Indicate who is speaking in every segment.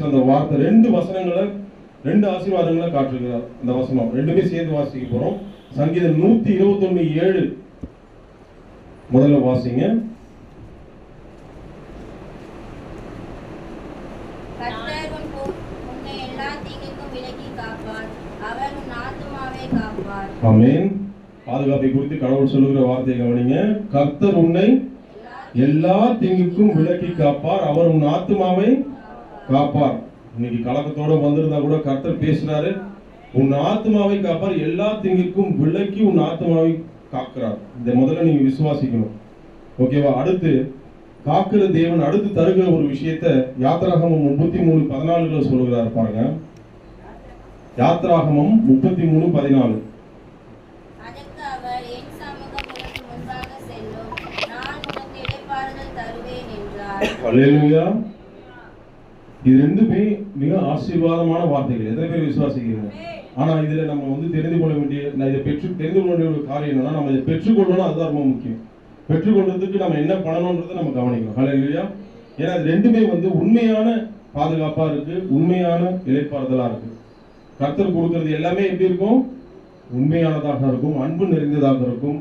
Speaker 1: பேசுற அந்த வார்த்தை 2 வசனங்களை 2 ஆசீர்வாதங்களை காட்டுகிறார். அந்த வசனம் ரெண்டுமே சேர்ந்து வாசிக்க போறோம். சங்கீதம் 121:7 முதல்ல வாசிங்க. ஆமென். பாதுகாப்பை குறித்து கடவுள் சொல்லுகிற வார்த்தையை கவனிங்க. கர்த்தர் உன்னை எல்லா தீங்குக்கும் விலக்கி காப்பார், அவர் உன் ஆத்துமாவை காப்பார். இன்னைக்கு கலக்கத்தோட வந்திருந்தா கூட கர்த்தர் பேசுறாரு, உன் ஆத்துமாவை காப்பார், எல்லா தீங்குக்கும் விலக்கி உன் ஆத்துமாவை காக்கிறார். இதை முதல்ல நீங்க விசுவாசிக்கணும். ஓகேவா? அடுத்து காக்கிற தேவன் அடுத்து தருகிற ஒரு விஷயத்தை யாத்திராகமம் 33:14 சொல்லுகிறார் பாருங்க. யாத்திராகமம் 33:14. அல்லேலூயா. இது ரெண்டுமே மிக ஆசீர்வாதமான வார்த்தைகள். எத்தனை பேர் விசுவாசிக்கிறீங்க? ஆனா இதுல நம்ம தெரிந்து கொள்ள வேண்டிய, இதை தெரிந்து கொள்ள வேண்டிய ஒரு காரியம் என்னன்னா, நம்ம இதை பெற்றுக்கொள்ளணும். அதுதான் ரொம்ப முக்கியம். பெற்றுக்கொள்றதுக்கு நம்ம என்ன பண்ணணும்ன்றதை நம்ம கவனிக்கணும். அல்லேலூயா. ஏன்னா இது ரெண்டுமே உண்மையான பாதுகாப்பா இருக்கு, உண்மையான இளைப்பாறுதலா இருக்கு. கர்த்தர் கொடுக்கிறது எல்லாமே எப்படி இருக்கும்? உண்மையானதாக இருக்கும், அன்பு நிறைந்ததாக இருக்கும்.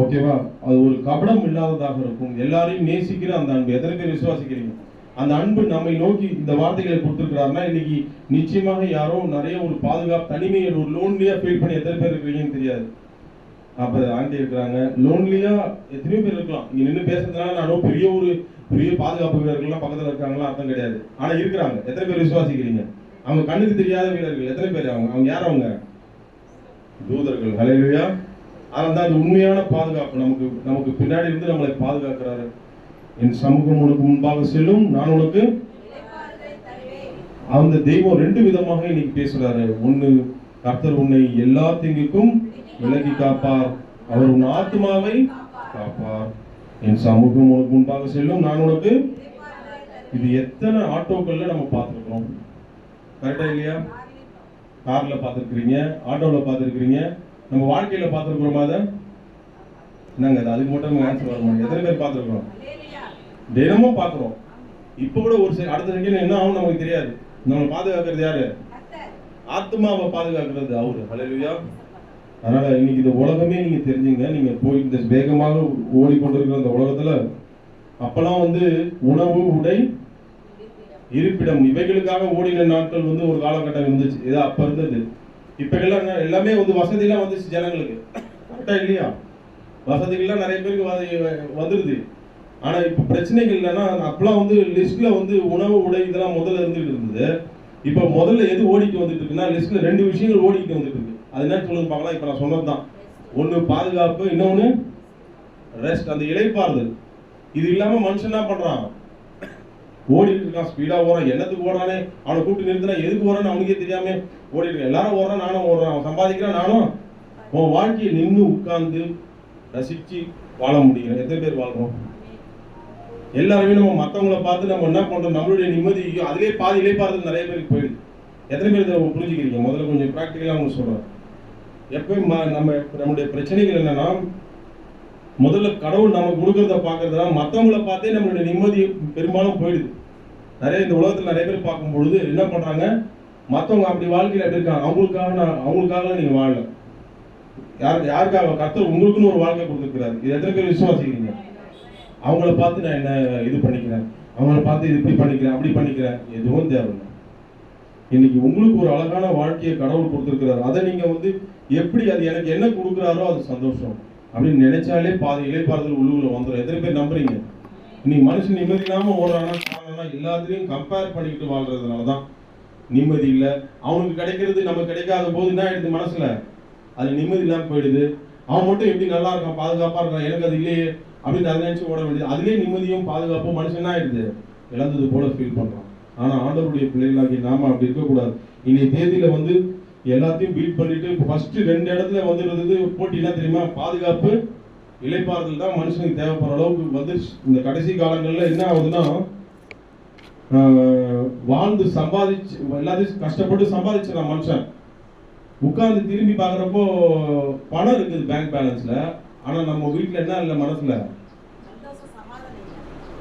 Speaker 1: ஓகேவா? அது ஒரு கபடம் இல்லாததாக இருக்கும். எல்லாரையும் நேசிக்கிற அந்த அன்பு. எத்தனை பேர் விசுவாசிக்கிறீங்க? அந்த அன்பு நம்மை நோக்கி இந்த வார்த்தைகளை கொடுத்துருக்கிறாருன்னா, இன்னைக்கு நிச்சயமாக யாரோ நிறைய ஒரு பாதுகாப்பு, தனிமையை ஒரு லோன்லியா ஃபீல் பண்ணி எத்தனை பேர் இருக்கிறீங்கன்னு தெரியாது. அப்ப ஆண்டி இருக்கிறாங்க, லோன்லியா எத்தனையோ பேர் இருக்கலாம். இங்க நின்று பேசுறதுனால நானும் பெரிய பாதுகாப்பு வீரர்கள்லாம் பக்கத்துல இருக்காங்களா அர்த்தம் கிடையாது. ஆனா இருக்கிறாங்க. எத்தனை பேர் விசுவாசிக்கிறீங்க? அவங்க கண்ணுக்கு தெரியாத வீரர்கள் எத்தனை பேர்? அவங்க யார்? அவங்க தூதர்கள். ஹல்லேலூயா. அதனால தான் அது உண்மையான பாதுகாப்பு. நமக்கு பின்னாடி இருந்து நம்மளை பாதுகாக்கிறாரு. என் சமூகம் உனக்கு முன்பாக செல்லும், நான் உனக்கு அந்த தெய்வம் 2 விதமாக இன்னைக்கு பேசுறாரு. ஒண்ணு, கர்த்தர் உன்னை எல்லா தீங்குக்கும் விலக்கி காப்பார், அவர் உன் ஆத்மாவை காப்பார். என் சமூகம் உனக்கு முன்பாக செல்லும், நான் உனக்கு. இது எத்தனை ஆட்டோக்கள்ல நம்ம பார்த்துருக்கோம்? கரெக்டா இல்லையா? கார்ல பார்த்துருக்கிறீங்க, ஆட்டோவில் பார்த்துருக்கிறீங்க, நம்ம வாழ்க்கையில பார்த்துருக்கிறோமா? அதை என்னங்க அதுக்கு மட்டும் நம்ம ஆன்சர் வர முடியும். எத்தனை பேர் பார்த்துருக்கோம்? தினமும் பார்க்குறோம். இப்போ கூட ஒரு அடுத்த செகண்ட் என்ன ஆகும் நமக்கு தெரியாது. நம்மளை பாதுகாக்கிறது யாரு? ஆத்மாவை பாதுகாக்கிறது அவரு. ஹல்லேலூயா. அதனால இன்னைக்கு இந்த உலகமே நீங்க தெரிஞ்சுங்க. நீங்க போய் இந்த வேகமாக ஓடிக்கொண்டிருக்கிற இந்த உலகத்துல அப்பெல்லாம் உணவு, உடை, இருப்பிடம் இவைகளுக்காக ஓடின நாட்கள் ஒரு காலகட்டம் இருந்துச்சு. இது அப்ப இருந்தது. இப்ப எல்லாமே வசதியெல்லாம் வந்துச்சு ஜனங்களுக்கு. கரெக்டா இல்லையா? வசதிகள்லாம் நிறைய பேருக்கு வந்துருது. ஆனா இப்ப பிரச்சனைகள் இல்லைன்னா, அப்பெல்லாம் லிஸ்ட்ல உணவு, உடை இதெல்லாம் முதல்ல இருந்துட்டு இருந்தது. இப்ப முதல்ல எது ஓடிட்டு வந்துட்டு இருக்குன்னா, லிஸ்ட்ல 2 விஷயங்கள் ஓடிட்டு வந்துட்டு இருக்கு. அது என்ன சொல்லுங்க பார்க்கலாம். இப்ப நான் சொன்னதுதான். ஒண்ணு பாதுகாப்பு, இன்னொன்னு ரெஸ்ட், அந்த இளைப்பாறுதல். இது இல்லாம மனுஷன் என்ன பண்றான்? ஓடிட்டு இருக்கான், ஸ்பீடா ஓடுறான். என்னத்துக்கு ஓடுறானே, அவனை கூப்பிட்டு நிறுத்தினா எதுக்கு ஓடுறான்னு அவனுக்கே தெரியாம ஓடிட்டு இருக்கான். எல்லாரும் ஓடுறான், நானும் ஓடுறான். அவன் சம்பாதிக்கிறான், நானும். உன் வாழ்க்கையை நின்று உட்கார்ந்து ரசிச்சு வாழ முடியும். எத்தனை பேர் வாழ்றோம்? எல்லாருமே நம்ம மற்றவங்களை பார்த்து நம்ம என்ன பண்றோம்? நம்மளுடைய நிம்மதி அதிலே பாதி இளைப்பாறுதல் நிறைய பேருக்கு போயிடுது. எத்தனை பேர் இதை புரிஞ்சுக்கிறீங்க? முதல்ல கொஞ்சம் ப்ராக்டிக்கலா அவங்க சொல்றேன். எப்பயும் நம்முடைய பிரச்சனைகள் என்னன்னா, முதல்ல கடவுள் நமக்கு கொடுக்கறத பாக்குறதுனா மற்றவங்களை பார்த்தே நம்மளுடைய நிம்மதி பெரும்பாலும் போயிடுது. நிறைய இந்த உலகத்துல நிறைய பேர் பார்க்கும் பொழுது என்ன பண்றாங்க? மற்றவங்க அப்படி வாழ்க்கையில எப்படி இருக்காங்க, அவங்களுக்காக நீங்க வாழல. யாருக்காக? கர்த்தர் உங்களுக்குன்னு ஒரு வாழ்க்கை கொடுத்துருக்கிறாரு. இது எத்தனை பேர் விசுவாசிக்கிறீங்க? அவங்கள பார்த்து நான் என்ன இது பண்ணிக்கிறேன், அவங்கள பார்த்து இது இப்படி பண்ணிக்கிறேன், அப்படி பண்ணிக்கிறேன், எதுவும் தேவையில்லை. இன்னைக்கு உங்களுக்கு ஒரு அழகான வாழ்க்கையை கடவுள் கொடுத்துருக்கிறாரு. அதை நீங்க எப்படி அது எனக்கு என்ன கொடுக்குறாரோ அது சந்தோஷம் அப்படின்னு நினைச்சாலே பாதி இளைப்பாறுதல் உள்ளுக்குள்ள வந்துடும். எத்தனை பேர் நம்புறீங்க? இன்னைக்கு மனுஷன் நிம்மதி இல்லாம ஓடுறானா, எல்லாத்துலயும் கம்பேர் பண்ணிக்கிட்டு வாழ்றதுனாலதான் நிம்மதி இல்லை. அவனுக்கு கிடைக்கிறது நமக்கு கிடைக்காத போது என்ன ஆயிடுது? மனசுல அது நிம்மதி இல்லாம போயிடுது. அவன் மட்டும் எப்படி நல்லா இருக்கான், பாதுகாப்பா இருக்கான், எனக்கு அது இல்லையே அப்படின்னு அதை நினைச்சு ஓட வேண்டியது. அதுலயே நிம்மதியும் பாதுகாப்பும் மனுஷன் என்ன ஆயிடுது? இழந்தது போல ஃபீல் பண்றான். ஆனா ஆண்டவருடைய பிள்ளைகளாகி நாம அப்படி இருக்கக்கூடாது. இன்னைக்கு தேதியில எல்லாத்தையும் பீட் பண்ணிட்டு ஃபர்ஸ்ட் 2 இடத்துல வந்துடுறது போட்டினா தெரியுமா? பாதுகாப்பு, இளைப்பாறுதல் தான் மனுஷனுக்கு தேவைப்படுற அளவுக்கு இந்த கடைசி காலங்கள்ல என்ன ஆகுதுன்னா, வாழ்ந்து சம்பாதிச்சு எல்லாத்தையும் கஷ்டப்பட்டு சம்பாதிச்சிடறான் மனுஷன். உட்கார்ந்து திரும்பி பாக்குறப்போ பணம் இருக்குது பேங்க் பேலன்ஸ்ல. ஆனா நம்ம வீட்டுல என்ன இல்ல? மனசுல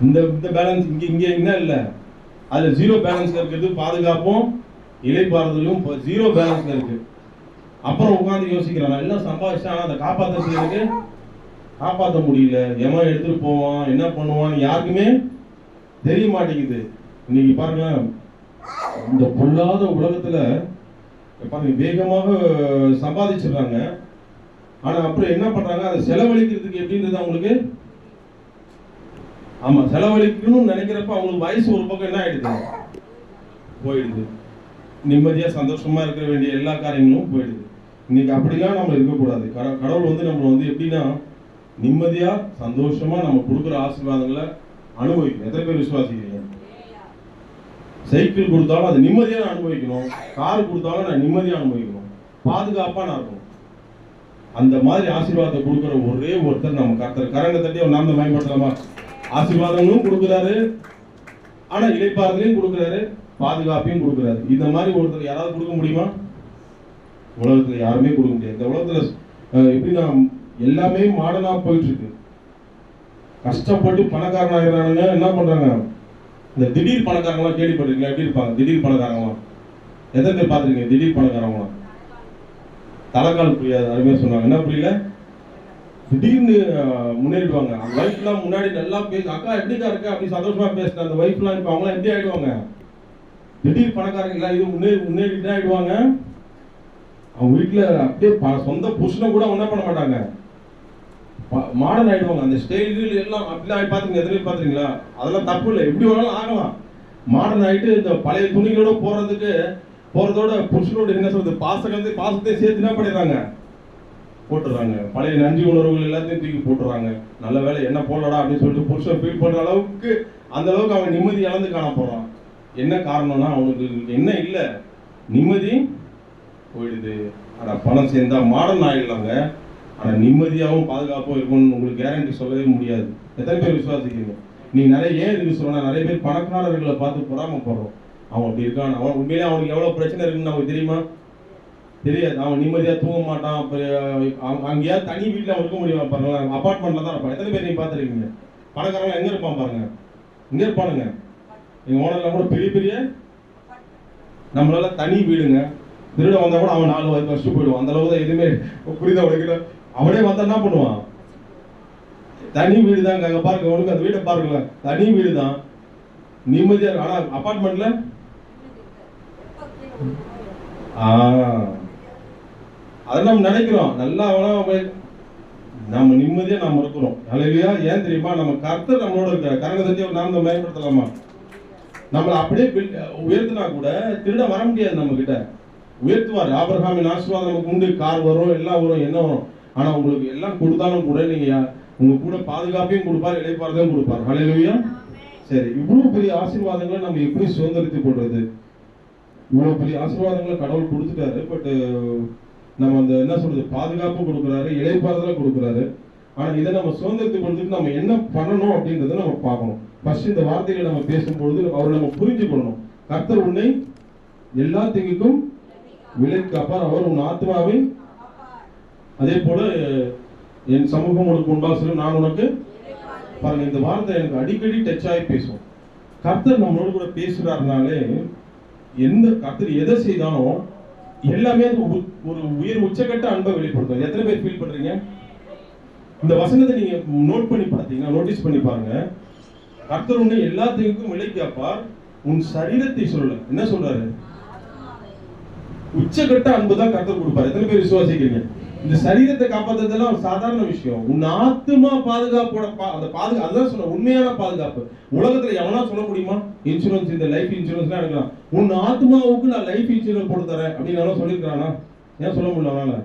Speaker 1: இந்த பேலன்ஸ் இங்க என்ன இல்ல? அதுல ஜீரோ பேலன்ஸ்ல இருக்கிறது பாதுகாப்பும் இளைப்பாறுதலும் ஜீரோ பேலன்ஸ்ல இருக்கு. அப்புறம் உட்காந்து யோசிக்கிறான், நான் எல்லாம் சம்பாதிச்சா அதை காப்பாற்றுறதுக்கு காப்பாற்ற முடியல, எவன் எடுத்துட்டு போவான் என்ன பண்ணுவான்னு யாருக்குமே தெரிய மாட்டேங்குது. இன்னைக்கு பாருங்க, இந்த பொல்லாத உலகத்துல பாருங்க வேகமாக சம்பாதிச்சிடுறாங்க. ஆனா அப்புறம் என்ன பண்றாங்க, அதை செலவழிக்கிறதுக்கு எப்படின்றது அவங்களுக்கு, ஆமா செலவழிக்கணும்னு நினைக்கிறப்ப அவங்களுக்கு வயசு ஒரு பக்கம் என்ன ஆயிடுது, போயிடுது. நிம்மதியா சந்தோஷமா இருக்க வேண்டிய எல்லா காரியங்களும் போயிடுது. இன்னைக்கு அப்படிலாம் நம்ம இருக்கக்கூடாது. கடவுள் வந்து நம்ம வந்து எப்படின்னா நிம்மதியா சந்தோஷமா நம்ம கொடுக்குற ஆசீர்வாதங்களை அனுபவிக்கணும். எத்தனை பேர் விசுவாசிக்கிறீங்க? சைக்கிள் கொடுத்தாலும் அது நிம்மதியா நான் அனுபவிக்கணும், கார் கொடுத்தாலும் நான் நிம்மதியா அனுபவிக்கணும், பாதுகாப்பா நான் இருக்கணும். அந்த மாதிரி ஆசீர்வாதத்தை கொடுக்குற ஒரே ஒருத்தர் நம்ம கர்த்தர். கரங்க தட்டி ஒரு நாமத்தை பயன்படுத்தலாமா? ஆசீர்வாதங்களும் கொடுக்குறாரு, ஆனா இளைப்பாறுதலையும் கொடுக்குறாரு, பாதுகாப்பையும் கொடுக்குறாரு. இந்த மாதிரி ஒருத்தர் யாராவது கொடுக்க முடியுமா? உலகத்துல யாருமே கொடுக்க முடியாது. இந்த உலகத்துல எப்படின்னா எல்லாமே மாடர்னா போயிட்டு இருக்கு. கஷ்டப்பட்டு பணக்காரன் ஆகிறானுங்க. என்ன பண்றாங்க, இந்த திடீர் பணக்காரங்களாம் கேள்விப்பட்டிருக்கீங்களா? எப்படி இருப்பாங்க திடீர் பணக்காரங்களாம்? எத்தனை பேர் பார்த்துருக்கீங்க திடீர் பணக்காரங்களாம்? தலைக்கால் புரியாது, அருமையா சொன்னாங்க. என்ன புரியல? திடீர்னு முன்னேறிடுவாங்க. அந்த ஒய்ஃப்லாம் முன்னாடி நல்லா பேச, அக்கா எப்படிக்கா இருக்க அப்படி சந்தோஷமா பேசுற அந்த ஒய்ஃப்லாம் இப்போ அவங்களாம் எப்படி ஆயிடுவாங்க? திடீர் பணக்காரங்க எல்லாம் இது முன்னேறிட்டு ஆயிடுவாங்க. அவங்க வீட்டுல அப்படியே சொந்த புருஷனை கூட என்ன பண்ண மாட்டாங்க, மாடர்ன் ஆயிடுவாங்க. அந்த ஸ்டைல் எல்லாம் அப்படிலாம் பாத்துங்க, எத்தனை பாத்துறீங்களா? அதெல்லாம் தப்பு இல்லை, எப்படி வேணாலும் ஆகலாம். மாடர்ன் ஆயிட்டு இந்த பழைய துணிகளோட போறதோட புருஷனோட என்ன சொல்றது பாசத்தை சேர்த்து என்ன பண்ணிடுறாங்க, போட்டுறாங்க. பழைய நன்றி உணர்வுகள் எல்லாத்தையும் தூக்கி போட்டுறாங்க. நல்ல வேலை என்ன போடலடா அப்படின்னு சொல்லிட்டு புருஷன் ஃபீல் பண்ற அளவுக்கு அந்த அளவுக்கு அவன் நிம்மதி இழந்து காண போறான். என்ன காரணம்னா அவனுக்கு என்ன இல்லை, நிம்மதி போயிடுது. ஆனா பணம் சேர்ந்தா மாடர்ன் ஆயிடலாங்க, ஆனா நிம்மதியாகவும் பாதுகாப்பும் இருக்கும்னு உங்களுக்கு கேரண்டி சொல்லவே முடியாது. எத்தனை பேர் விசுவாசிக்கிறீங்க? நீ நிறைய ஏன் இருக்கு சொன்னா, நிறைய பேர் பணக்காரர்களை பார்த்து பொறாமப்படுறோம். அவன் அப்படி இருக்கான், அவன் உண்மையிலே அவனுக்கு எவ்வளவு பிரச்சனை இருக்குன்னு நமக்கு தெரியுமா? தெரியாது. அவன் நிம்மதியா தூங்க மாட்டான். அங்கேயாவது தனி வீட்டுல அவன் இருக்க முடியுமா? பாருங்க, அபார்ட்மெண்ட்ல தான் இருப்பான். எத்தனை பேர் நீங்க பாத்துருக்கீங்க? பணக்காரங்க எங்க இருப்பான் பாருங்க, இங்க இருப்பானுங்க. எங்க ஓனர்ல கூட பெரிய பெரிய நம்மளால தனி வீடுங்க. திருட வந்தா கூட அவன் 4 வருஷம் போயிடுவான். அந்த அளவுக்கு தான் எதுவுமே புரியுதா உடைக்கிற. அவனே வந்தா என்ன பண்ணுவான், தனி வீடு தான் அங்க பாருங்க, உனக்கு அந்த வீட்டை பாருங்களேன், தனி வீடு தான் நிம்மதியா. ஆனா அபார்ட்மெண்ட்ல அதை நம்ம நினைக்கிறோம் நல்லா, நம்ம நிம்மதியா நாம இருக்கிறோம். அல்லேலூயா. ஏன் தெரியுமா? நம்ம கர்த்தர் நம்மளோட இருக்காரு. கரங்க தட்டி ஒரு நாமத்தை பயன்படுத்தலாமா? நம்மளை அப்படியே உயர்த்தினா கூட திருட வர முடியாது நம்ம கிட்ட. உயர்த்துவார். ஆபிரகாமின் ஆசீர்வாதம் நமக்கு உண்டு. கார் வரும், எல்லாம் வரும், என்ன வரும். ஆனா உங்களுக்கு எல்லாம் கொடுத்தாலும் கூட நீங்க உங்க கூட பாதுகாப்பையும் கொடுப்பார், இளைப்பாறுதலையும் கொடுப்பார். அல்லேலூயா. சரி, இவ்வளவு பெரிய ஆசீர்வாதங்களை நம்ம எப்படி சுதந்திரத்தை போடுறது? இவ்வளவு பெரிய ஆசீர்வாதங்களை கடவுள் கொடுத்துட்டாரு. பட் நம்ம அந்த என்ன சொல்றது, பாதுகாப்பு கொடுக்குறாரு, இளைப்பாறுதலை கொடுக்குறாரு. ஆனா இதை நம்ம சுதந்திரத்தை கொடுத்துட்டு நம்ம என்ன பண்ணணும் அப்படின்றத நம்ம பார்க்கணும். ஃபர்ஸ்ட் இந்த வார்த்தைகளை நம்ம பேசும்பொழுது அவரை நம்ம புரிஞ்சுக்கணும். கர்த்தர் உன்னை எல்லா தீங்குக்கும் விலக்கி காப்பார், அவர் உன் ஆத்மாவை. அதே போல என் சமூகம் உனக்கு முன்பாக சொல்லும், நான் உனக்கு. பாருங்க, இந்த வார்த்தை எனக்கு அடிக்கடி டச் ஆகி பேசும். கர்த்தர் நம்மளோட கூட பேசுறாருனாலே, எந்த கர்த்தர் எதை செய்தாலும் எல்லாமே ஒரு உயர் உச்சகட்ட அன்பை வெளிப்படுத்தும். எத்தனை பேர் ஃபீல் பண்றீங்க? இந்த வசனத்தை நீங்க நோட் பண்ணி பார்த்தீங்கன்னா, நோட்டீஸ் பண்ணி பாருங்க. கர்த்தர் உன்னை எல்லாத்துக்கும் விலை காப்பார், உன் சரீரத்தை சொல்லல. என்ன சொல்றாரு? உச்சகட்ட அன்பு தான் கர்த்தர் கொடுப்பாரு. எத்தனை பேர் விசுவாசிக்கிறீங்க? இந்த சரீரத்தை காப்பாற்றுறதெல்லாம் ஒரு சாதாரண விஷயம். உன் ஆத்மா பாதுகாப்போட அதுதான் சொன்ன உண்மையான பாதுகாப்பு. உலகத்துல எவனா சொல்ல முடியுமா? இன்சூரன்ஸ், இந்த லைஃப் இன்சூரன்ஸ்லாம் எடுக்கலாம், உன் ஆத்மாவுக்கு நான் லைஃப் இன்சூரன்ஸ் போட்டு தரேன் அப்படின்னு சொல்லியிருக்கானா? ஏன் சொல்ல முடியல அவனால?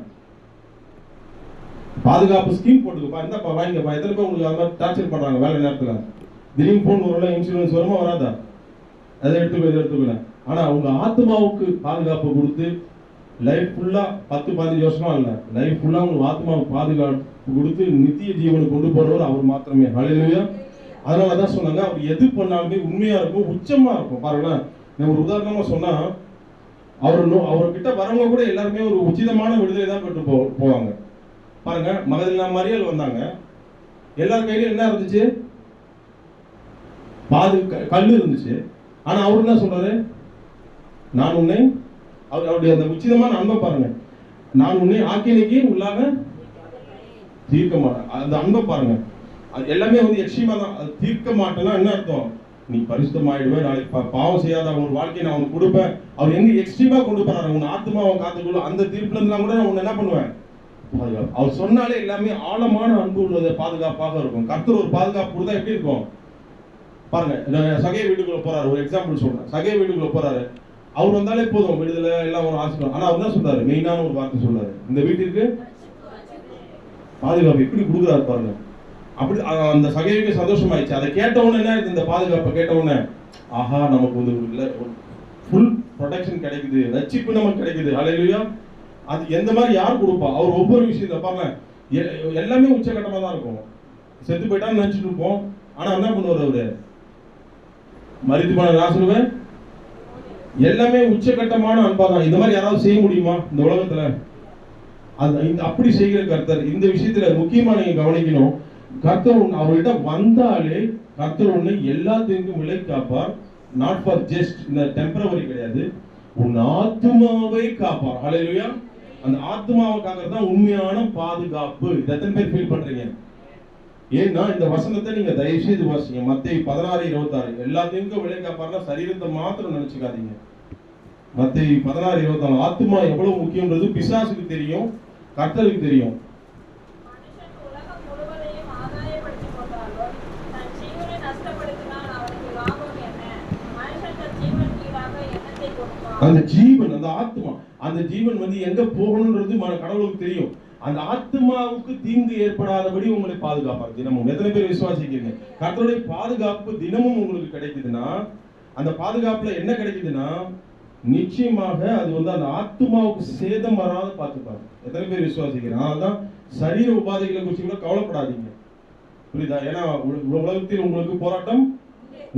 Speaker 1: பாதுகாப்பு ஸ்கீம் போட்டுக்கப்பா, இந்த வாங்கிக்கப்பா. எத்தனை பேர் உங்களுக்கு அது மாதிரி டார்ச்சர் பண்றாங்க வேலை நேரத்துல? திடீர்னு போன் வரல, இன்சூரன்ஸ் வருமா வராதா? அதை எடுத்துக்கல. ஆனா உங்க ஆத்மாவுக்கு பாதுகாப்பு கொடுத்து லைஃப் ஃபுல்லா 10-15 வருஷமா இல்ல, லைஃப் ஃபுல்லா உங்க ஆத்மாவுக்கு பாதுகாப்பு கொடுத்து நித்திய ஜீவனை கொண்டு போறவர் அவர் மாத்திரமே. ஹல்லேலூயா. அதனாலதான் சொன்னாங்க, அவர் எது பண்ணாலுமே உண்மையா இருக்கும், உச்சமா இருக்கும். பாருங்களேன், நான் ஒரு உதாரணமா சொன்னா, அவர்கிட்ட வரவங்க கூட எல்லாருமே ஒரு உச்சிதமான விடுதலை தான் பெற்று போவாங்க. பாருங்க, மகதலேனா மரியாள் வந்தாங்க, எல்லார் கையிலும் என்ன இருந்துச்சு? கல் இருந்துச்சு. ஆனா அவரு என்ன சொல்றாரு? நான் உன்னை, அவருடைய அந்த உச்சிதமான அன்பை பாருங்க, நான் உன்னை ஆக்கினைக்கு உள்ளாக தீர்க்க மாட்டேன். அந்த அன்பை பாருங்க. அது எல்லாமே வந்து எக்ஸ்ட்ரீமா தான். அது தீர்க்க மாட்டேன்னா என்ன அர்த்தம்? நீ பரிசுத்தமாயிடுவேன், நாளைக்கு பாவம் செய்யாத ஒரு வாழ்க்கையை நான் உனக்கு கொடுப்பேன். அவர் எங்க எக்ஸ்ட்ரீமா கொண்டு போறாரு, உன் ஆத்மாவை காத்துக்கொள்ள. அந்த தீர்ப்புல இருந்தா கூட நான் உன்னை என்ன பண்ணுவேன்? பாதுகாப்பு. அவர் சொன்னாலே எல்லாமே ஆழமான அன்பு உள்ளது, பாதுகாப்பாக இருக்கும். கர்த்தர் ஒரு பாதுகாப்பு கொடுத்தா எப்படி இருக்கும் பாருங்க. சகை வீட்டுக்குள்ள போறாரு, ஒரு எக்ஸாம்பிள் சொல்றேன். சகை வீட்டுக்குள்ள போறாரு, அவர் வந்தாலே போதும், விடுதலை எல்லாம் ஒரு ஆசை. ஆனா அவர் தான் சொல்றாரு, மெயினான ஒரு வார்த்தை சொல்றாரு, இந்த வீட்டிற்கு பாதுகாப்பு எப்படி கொடுக்குறாரு பாருங்க. அப்படி அந்த சகைவுக்கு சந்தோஷமாயிடுச்சு. அதை கேட்ட உடனே என்ன ஆயிடுது? இந்த பாதுகாப்பை கேட்ட உடனே, ஆஹா, நமக்கு வந்து ஃபுல் ப்ரொடெக்ஷன் கிடைக்குது, ரட்சிப்பு நமக்கு கிடைக்குது. ஹல்லேலூயா. அது எந்த மாதிரி யார் கொடுப்பா? அவர் ஒவ்வொரு விஷயத்தை பாருங்க, எல்லாமே உச்சகட்டமா தான் இருக்கும். செத்து போயிட்டான்னு நினைச்சிட்டு இருப்போம். ஆனா என்ன பண்ணுவார் அவரு? மரித்து போன லாசருவை எல்லாமே உச்சகட்டமான அன்பா தான். இந்த மாதிரி யாராவது செய்ய முடியுமா இந்த உலகத்துல? அப்படி செய்கிற கர்த்தர். இந்த விஷயத்துல முக்கியமா நீங்க கவனிக்கணும். கர்த்தர் அவர்கிட்ட வந்தாலே கர்த்தர் ஒண்ணு எல்லாத்தையும் விலை காப்பார். நாட் ஃபார் ஜஸ்ட் இந்த டெம்பரவரி கிடையாது, உன் ஆத்மாவை காப்பார். ஹல்லேலூயா. அந்த ஆத்மாவை காக்கிறது தான் உண்மையான பாதுகாப்பு. இதை எத்தனை பேர் ஃபீல் பண்றீங்க? ஏன்னா இந்த வசனத்தை நீங்க தயவு செய்து வாசிங்க. மத்தேயு 16:26 எல்லாத்தையும் விலை காப்பார்னா சரீரத்தை மாத்திரம் நினைச்சுக்காதீங்க. மத்தேயு 16:26 ஆத்மா எவ்வளவு முக்கியம்ன்றது பிசாசுக்கு தெரியும், கர்த்தருக்கு தெரியும். அந்த ஜீவன், அந்த ஆத்மா, அந்த ஜீவன் வந்து எங்க போகணும்ன்றது கடவுளுக்கு தெரியும். அந்த ஆத்மாவுக்கு தீங்கு ஏற்படாதபடி உங்களை பாதுகாப்பார் தினமும். எத்தனை பேர் விசுவாசிக்கிறீங்க? கர்த்தருடைய பாதுகாப்பு தினமும் உங்களுக்கு கிடைக்குதுன்னா, அந்த பாதுகாப்புல என்ன கிடைக்குதுன்னா, நிச்சயமாக அது வந்து அந்த ஆத்மாவுக்கு சேதம் வராத பார்த்துப்பாரு. எத்தனை பேர் விசுவாசிக்கிறீங்க? அதனால்தான் சரீர உபாதைகளை குறித்து கூட கவலைப்படாதீங்க. புரியுதா? ஏன்னா உலகத்தில் உங்களுக்கு போராட்டம்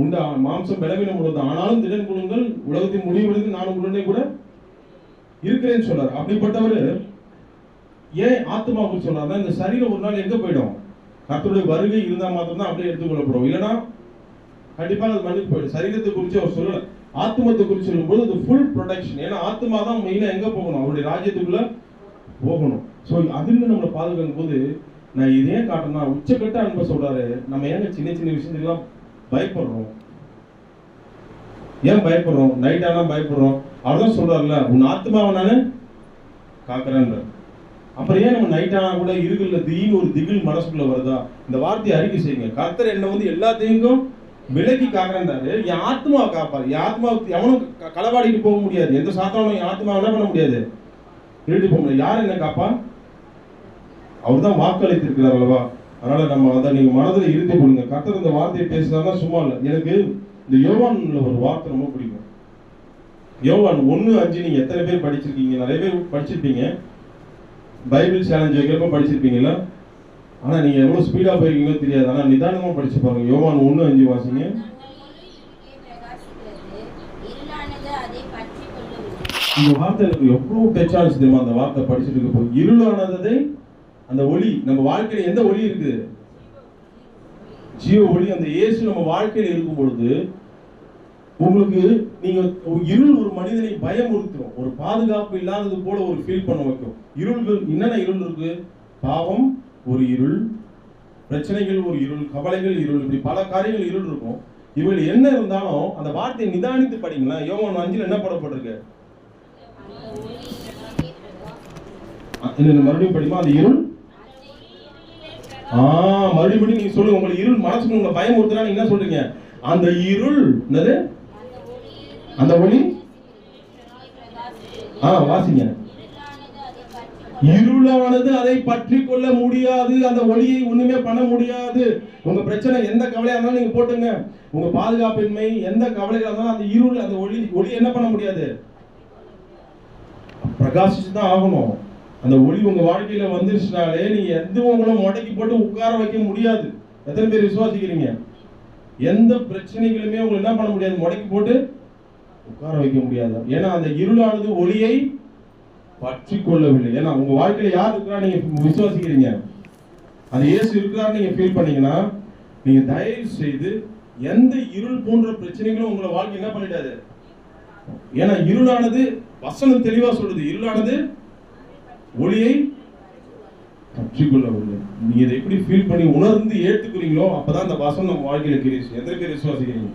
Speaker 1: உண்டு, மாம்சம் பலவீனம் உள்ளது, ஆனாலும் திடன் கொள்ளுங்கள், உலகத்தின் முடிவெடுத்து நான் உங்களுடனே கூட இருக்கிறேன்னு சொல்றாரு. அப்படிப்பட்டவர் ஏன் ஆத்மாவுக்கு சொல்றாருன்னா, இந்த சரீரம் ஒரு நாள் எங்க போயிடும்? கர்த்தருடைய வருகை இருந்தா மாத்திரம் தான் அப்படியே எடுத்துக்கொள்ளப்படும். இல்லைன்னா கண்டிப்பாக அது மன்னிப்பு போயிடும். சரீரத்தை குறித்து அவர் சொல்லல, ஆத்மத்தை குறித்து சொல்லும்போது அது ஃபுல் ப்ரொடெக்ஷன். ஏன்னா ஆத்மா தான் மெயினா எங்க போகணும்? அவருடைய ராஜ்யத்துக்குள்ள போகணும். ஸோ அதில் நம்மளை பாதுகாக்கும் போது நான் இதே காட்டணும்னா, உச்சக்கட்ட அன்பை சொல்றாரு. நம்ம ஏங்க சின்ன சின்ன விஷயத்துக்கெல்லாம் பயப்படுறோம்? ஏன் பயப்படுறோம்? நைட் ஆனா பயப்படுறோம். அவர்தான் சொல்றாருல்ல, உன் ஆத்மாவை நானு காக்குறேன். அப்புறம் ஏன் நம்ம நைட் ஆனா கூட இருக்குல்ல திடீர்னு ஒரு திகில் மனசுக்குள்ள வருதா? இந்த வார்த்தையை அறிக்கை செய்யுங்க. கர்த்தர் என்ன வந்து எல்லாத்தையும் விலக்கி காக்குறேன்றாரு. என் ஆத்மாவை காப்பாரு. என் ஆத்மாவுக்கு எவனும் களவாடிட்டு போக முடியாது. எந்த சாத்தானும் என் ஆத்மாவை என்ன பண்ண முடியாது? திருட்டு போக முடியாது. யார் என்ன காப்பா? அவர் தான் வாக்களித்திருக்கிறார் அல்லவா? அதனால நம்ம அதை நீங்க மனதில் இருந்து கொடுங்க. கர்த்தர் இந்த வார்த்தையை பேசுறாருன்னா சும்மா இல்லை. எனக்கு இந்த யோவான்ல ஒரு வார்த்தை ரொம்ப பிடிக்கும். யோவான் 1:5 நீங்க எத்தனை பேர் படிச்சிருக்கீங்க? நிறைய பேர் படிச்சிருப்பீங்க. பைபிள் சேலஞ்ச் வைக்கிறப்ப படிச்சிருப்பீங்களா? ஆனா நீங்க எவ்வளவு ஸ்பீடா போயிருக்கீங்களோ தெரியாது. ஆனா நிதானமா படிச்சு பாருங்க. யோவான் 1:5 வாசிங்க. இந்த வார்த்தை எனக்கு எவ்வளவு டச் ஆனிச்சு தெரியுமா? அந்த வார்த்தை படிச்சுட்டு இருக்கப்போ, இருளானதை அந்த ஒளி, நம்ம வாழ்க்கையில எந்த ஒளி இருக்கு? ஜீவ ஒளி. அந்த இயேசு நம்ம வாழ்க்கையில இருக்கும் பொழுது உங்களுக்கு நீங்க இருள் ஒரு மனிதனை பயமுறுத்தும், ஒரு பாதுகாப்பு இல்லாதது போல ஒரு ஃபீல் பண்ண வைக்கும். இருள்கள் என்னென்ன இருள் இருக்கு? பாவம் ஒரு இருள், பிரச்சனைகள் ஒரு இருள், கவலைகள் இருள், இப்படி பல காரியங்கள் இருள் இருக்கும். இவர்கள் என்ன இருந்தாலும் அந்த வார்த்தையை நிதானித்து படிங்களா. யோவான் 5 என்ன போடப்பட்டிருக்கு? மறுபடியும் படிமா. அந்த இருள் மறுபடியும் நீங்க சொல்லுங்க. உங்களுக்கு இருள் மனசுக்கு உங்களை பயமுறுத்துறா, நீங்க என்ன சொல்றீங்க? அந்த இருள் என்னது? அந்த ஒளி. வாசிங்க. இருளானது அதை பற்றி கொள்ள முடியாது. அந்த ஒளியை ஒண்ணுமே பண்ண முடியாது. உங்க பிரச்சனை எந்த கவலையா இருந்தாலும் நீங்க போட்டுங்க. உங்க பாதுகாப்பின்மை எந்த கவலையா இருந்தாலும் அந்த இருள், அந்த ஒளி என்ன பண்ண முடியாது? பிரகாசிச்சு தான் ஆகணும். அந்த ஒளி உங்க வாழ்க்கையில வந்துருச்சுனாலே நீங்க எதுவும் உங்களை முடக்கி போட்டு உட்கார வைக்க முடியாது. எத்தனை பேர் விசுவாசிக்கிறீங்க? எந்த பிரச்சனைகளுமே உங்களை என்ன பண்ண முடியாது? முடக்கி போட்டு உட்கார வைக்க முடியாது. ஏன்னா அந்த இருளானது ஒளியை பற்றி கொள்ளவில்லை. ஏன்னா உங்க வாழ்க்கையில யார் இருக்கிறா நீங்க விசுவாசிக்கிறீங்க? அது இயேசு இருக்கிறார் நீங்க ஃபீல் பண்ணீங்கன்னா, நீங்க தயவு செய்து எந்த இருள் போன்ற பிரச்சனைகளும் உங்களை வாழ்க்கை என்ன பண்ணிடாது. ஏன்னா இருளானது, வசனம் தெளிவா சொல்லுது, இருளானது ஒளியை பற்றிக்கொள்ளவில்லை. நீங்க இதை எப்படி ஃபீல் பண்ணி உணர்ந்து ஏற்றுக்கிறீங்களோ அப்பதான் அந்த வசனம் நம்ம வாழ்க்கையில கிரீஸ். எத்தனை பேர் விசுவாசிக்கிறீங்க?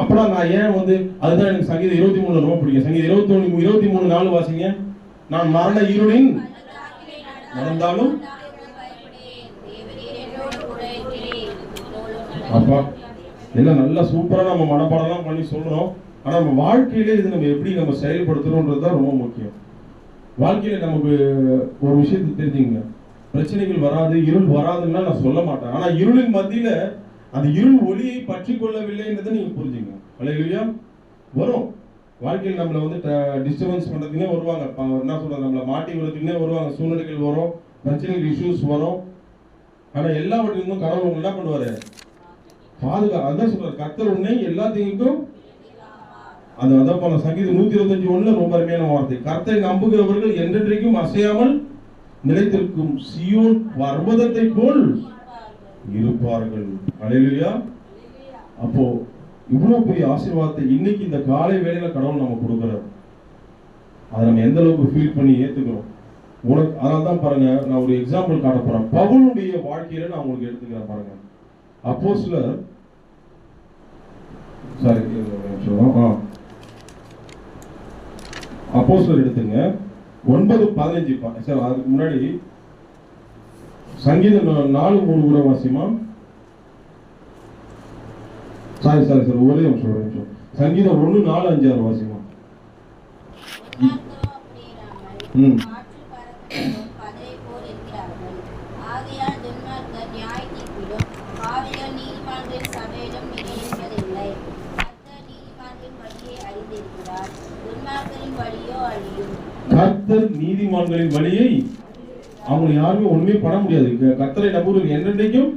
Speaker 1: அப்பதான் நான் ஏன் அதுதான் எனக்கு சங்கீதம் 23 ரொம்ப பிடிக்கும். சங்கீதம் 23:4 வாசிங்க. நான் மரண இருளின் நடந்தாலும் அப்பா எல்லாம் நல்லா சூப்பரா நம்ம மனப்பாடலாம் பண்ணி சொல்றோம். ஆனா நம்ம வாழ்க்கையில இது நம்ம எப்படி நம்ம செயல்படுத்துறோம்ன்றது தான் ரொம்ப முக்கியம். வாழ்க்கையில நமக்கு ஒரு விஷயத்தை தெரிஞ்சுங்க, பிரச்சனைகள் வராது, இருள் வராதுன்னா நான் சொல்ல மாட்டேன். ஆனா இருளின் மத்தியில அந்த இருள் ஒளியை பற்றி கொள்ளவில்லைன்றதை நீங்க புரிஞ்சுங்க. அல்லேலூயா. வரும் வாழ்க்கையில் நம்மளை டிஸ்டர்பன்ஸ் பண்றதுக்குன்னே வருவாங்க. என்ன சொல்றது, நம்மளை மாட்டி விடுறதுக்குன்னே வருவாங்க. சூழ்நிலைகள் வரும், பிரச்சனைகள், இஷ்யூஸ் வரும். ஆனா எல்லாவற்றிலும் கடவுள் என்ன பண்ணுவாரு? அதான் சொல்றாரு, கர்த்தர் உன்னை எல்லாத்தையும் அதான் போன சங்கீதம் 125:1 ரொம்ப அருமையான வார்த்தை. கர்த்தரை நம்புகிறவர்கள் என்றென்றைக்கும் அசையாமல் நிலைத்திருக்கும் சீயோன் பர்வதத்தை போல் இருப்பார்கள். அல்லேலூயா. அப்போ இவ்வளவு பெரிய ஆசீர்வாதத்தை இன்னைக்கு இந்த காலை வேளையில கடவுள் நம்ம கொடுக்கிறார். அதை நம்ம எந்த அளவுக்கு ஃபீல் பண்ணி ஏத்துக்கிறோம். அதனால்தான் பாருங்க, நான் ஒரு எக்ஸாம்பிள் காட்ட போறேன். பவுலுடைய வாழ்க்கையில நான் உங்களுக்கு எடுத்துக்கிறேன் பாருங்க. அப்போஸ்தலர் அப்போஸ்தலர் எடுத்துங்க 9:15. சார் அதுக்கு முன்னாடி சங்கீதம் 4:3 கூட வாசிமா. சாரி ஒரே நிமிஷம். சங்கீதம் 1:4-5 வாசிமா. கர்த்தர் நீதிமான்களின் வழியை அவங்க யாருமே ஒண்ணுமே பண்ண முடியாது. கர்த்தரை நம்புவது என்றென்றைக்கும்.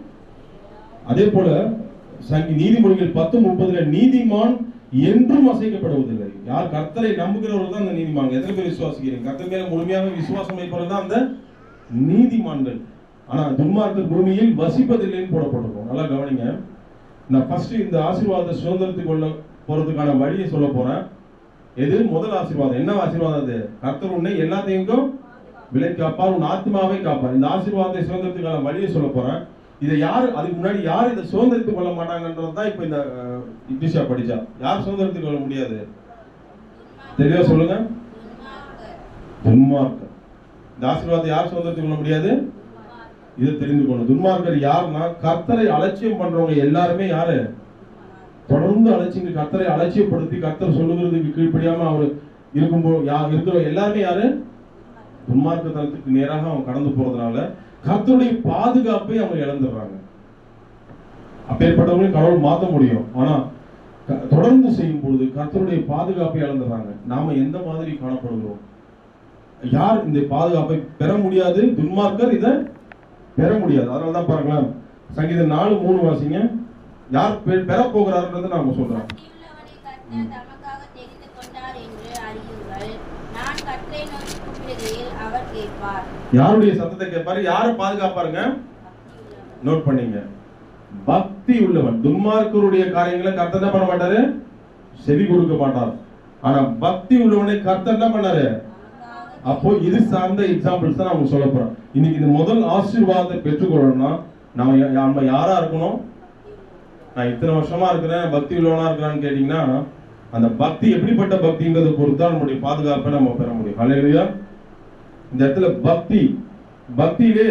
Speaker 1: அதே போல நீதிமொழிகள் 10:30 நீதிமான் என்றும் அசைக்கப்படுவதில்லை. யார் கர்த்தரை நம்புகிறவர்கள் தான் அந்த நீதிமான். எத்தனை பேர் விசுவாசிக்கிறீங்க? கர்த்தர் மேல முழுமையாக விசுவாசம் வைப்பவர்கள் தான் அந்த நீதிமான்கள். ஆனா துன்மார்க்கர் பூமியில் வசிப்பதில்லைன்னு போடப்பட்டிருக்கும். நல்லா கவனிங்க. நான் ஃபர்ஸ்ட் இந்த ஆசீர்வாதத்தை சுதந்திரத்துக்கு கொள்ள போறதுக்கான வழியை சொல்ல போறேன். எது முதல் ஆசீர்வாதம்? என்ன ஆசீர்வாதம் அது? கர்த்தர் உன்னை எல்லாத்தையும் விலை காப்பார், உன் ஆத்மாவை காப்பார். இந்த ஆசீர்வாதத்தை சுதந்திரத்துக்கான வழியை சொல்ல போறேன். இதை யாரு, அதுக்கு முன்னாடி யார் இதை சுதந்திரத்துக்கு கொள்ள மாட்டாங்கன்றது தான் இப்ப இந்த இங்கிலீஷா படிச்சா யார் சுதந்திரத்துக்கு கொள்ள முடியாது? தெளிவா சொல்லுங்க. துன்மார்க்கர். இந்த ஆசீர்வாதத்தை யார் சுதந்திரத்துக்கு கொள்ள முடியாது? இதை தெரிந்து கொள்ளணும். துன்மார்க்கர் யாருன்னா கர்த்தரை அலட்சியம் பண்றவங்க எல்லாருமே யாரு? தொடர்ந்து அலட்சியம், கர்த்தரை அலட்சியப்படுத்தி கர்த்தர் சொல்லுகிறதுக்கு கீழ்ப்படியாம அவர் இருக்கும்போது இருக்கிற எல்லாருமே யாரு? துன்மார்க்கத்தனத்துக்கு நேராக அவங்க கடந்து போறதுனால கர்த்தருடைய பாதுகாப்பை அவங்க இழந்துடுறாங்க. அப்பேற்பட்டவங்களையும் கடவுள் மாற்ற முடியும். ஆனா தொடர்ந்து செய்யும் பொழுது கர்த்தருடைய பாதுகாப்பை இழந்துடுறாங்க. நாம எந்த மாதிரி காணப்படுகிறோம்? யார் இந்த பாதுகாப்பை பெற முடியாது? துன்மார்க்கர் இதை பெற முடியாது. அதனாலதான் பாருங்களேன், சங்கீதம் 4:3 வாசிங்க. யார் பெற போகிறார்ன்றதை நாம சொல்றேன். யாருடைய சத்தத்தை கேட்பாரு? யாரை பாதுகாப்பாருங்க? நோட் பண்ணீங்க. பக்தி உள்ளவன். துன்மார்க்கருடைய காரியங்களை கர்த்தர் என்ன பண்ண மாட்டாரு? செவி கொடுக்க மாட்டார். ஆனா பக்தி உள்ளவனை கர்த்தர் என்ன பண்ணாரு? அப்போ இது சார்ந்த எக்ஸாம்பிள்ஸ் தான் நான் சொல்ல போறேன். இன்னைக்கு இந்த முதல் ஆசீர்வாதத்தை பெற்றுக்கொள்ளணும்னா நம்ம யாரா இருக்கணும்? நான் இத்தனை வருஷமா இருக்கிறேன், பக்தி உள்ளவனா இருக்கிறான்னு கேட்டீங்கன்னா, அந்த பக்தி எப்படிப்பட்ட பக்திங்கிறத பொறுத்து தான் நம்முடைய பாதுகாப்பை நம்ம பெற முடியும். அல்லேலூயா. இந்த இடத்துல பக்தியிலே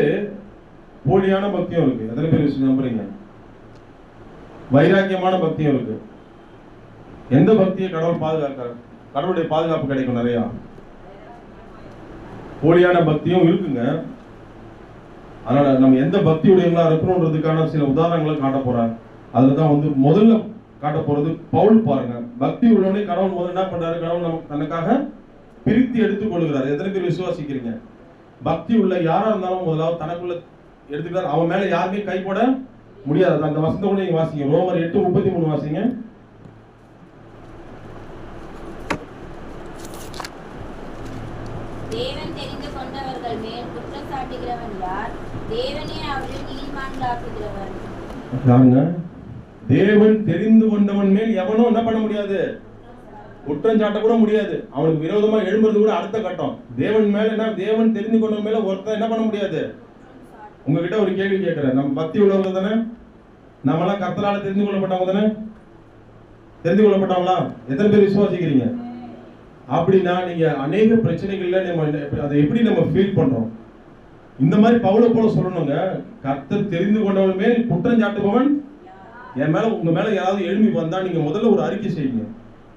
Speaker 1: போலியான பக்தியும் இருக்கு. எத்தனை பேர் நம்புறீங்க? வைராக்கியமான பக்தியும் இருக்கு. எந்த பக்தியை கடவுள் பாதுகாக்கிறார்? கடவுளுடைய பாதுகாப்பு கிடைக்கும் நிறையா. போலியான பக்தியும் இருக்குங்க. அதனால நம்ம எந்த பக்தியுடையவங்களா இருக்கணும்ன்றதுக்கான சில உதாரணங்களை காட்ட போறேன். அதுலதான் முதல்ல காட்ட போறது பவுல். பாருங்க, பக்தி உள்ளவனே கடவுள் முதல்ல என்ன பண்றாரு? கடவுள் நமக்கு தனக்காக பிரித்து எடுத்துக் கொள்கிறார். எத்தனை பேர் விசுவாசிக்கிறீங்க? பக்தி உள்ள யாரா இருந்தாலும் முதலாவது தனக்குள்ள எடுத்துக்கிறார். அவன் மேல யாருமே கை போட முடியாது. அந்த வசனத்தை கூட நீங்க வாசிங்க. ரோமர் 8:33 வாசிங்க.
Speaker 2: தேவன் தெரிந்து கொண்டவர்கள் மேல் குற்றம் சாட்டுகிறவன் யார்? தேவனே அவரை நீதிமான்களாக்குகிறவர்.
Speaker 1: யாருங்க? தேவன் தெரிந்து கொண்டவன் மேல் எவனும் என்ன பண்ண முடியாது, குற்றம் சாட்ட கூட முடியாது. அவனுக்கு விரோதமா எழும்புறது கூட அடுத்த கட்டம். தேவன் மேல என்ன, தேவன் தெரிந்து கொண்டவன் மேல ஒருத்தர் என்ன பண்ண முடியாது. உங்ககிட்ட ஒரு கேள்வி கேட்கிறேன், நம்ம பக்தி உள்ளவங்க தானே, நம்மளாம் கர்த்தரால தெரிந்து கொள்ளப்பட்டவங்க தானே, தெரிந்து கொள்ளப்பட்டவங்களா? எத்தனை பேர் விசுவாசிக்கிறீங்க? அப்படின்னா நீங்க அநேக பிரச்சனைகள்ல நம்ம அதை எப்படி நம்ம ஃபீல் பண்றோம்? இந்த மாதிரி பவுலை போல சொல்லணுங்க, கர்த்தர் தெரிந்து கொண்டவன் மேல் குற்றம் சாட்டுபவன் என் மேல, உங்க மேல யாராவது எழுப்பி வந்தா நீங்க முதல்ல ஒரு அறிக்கை செய்யுங்க,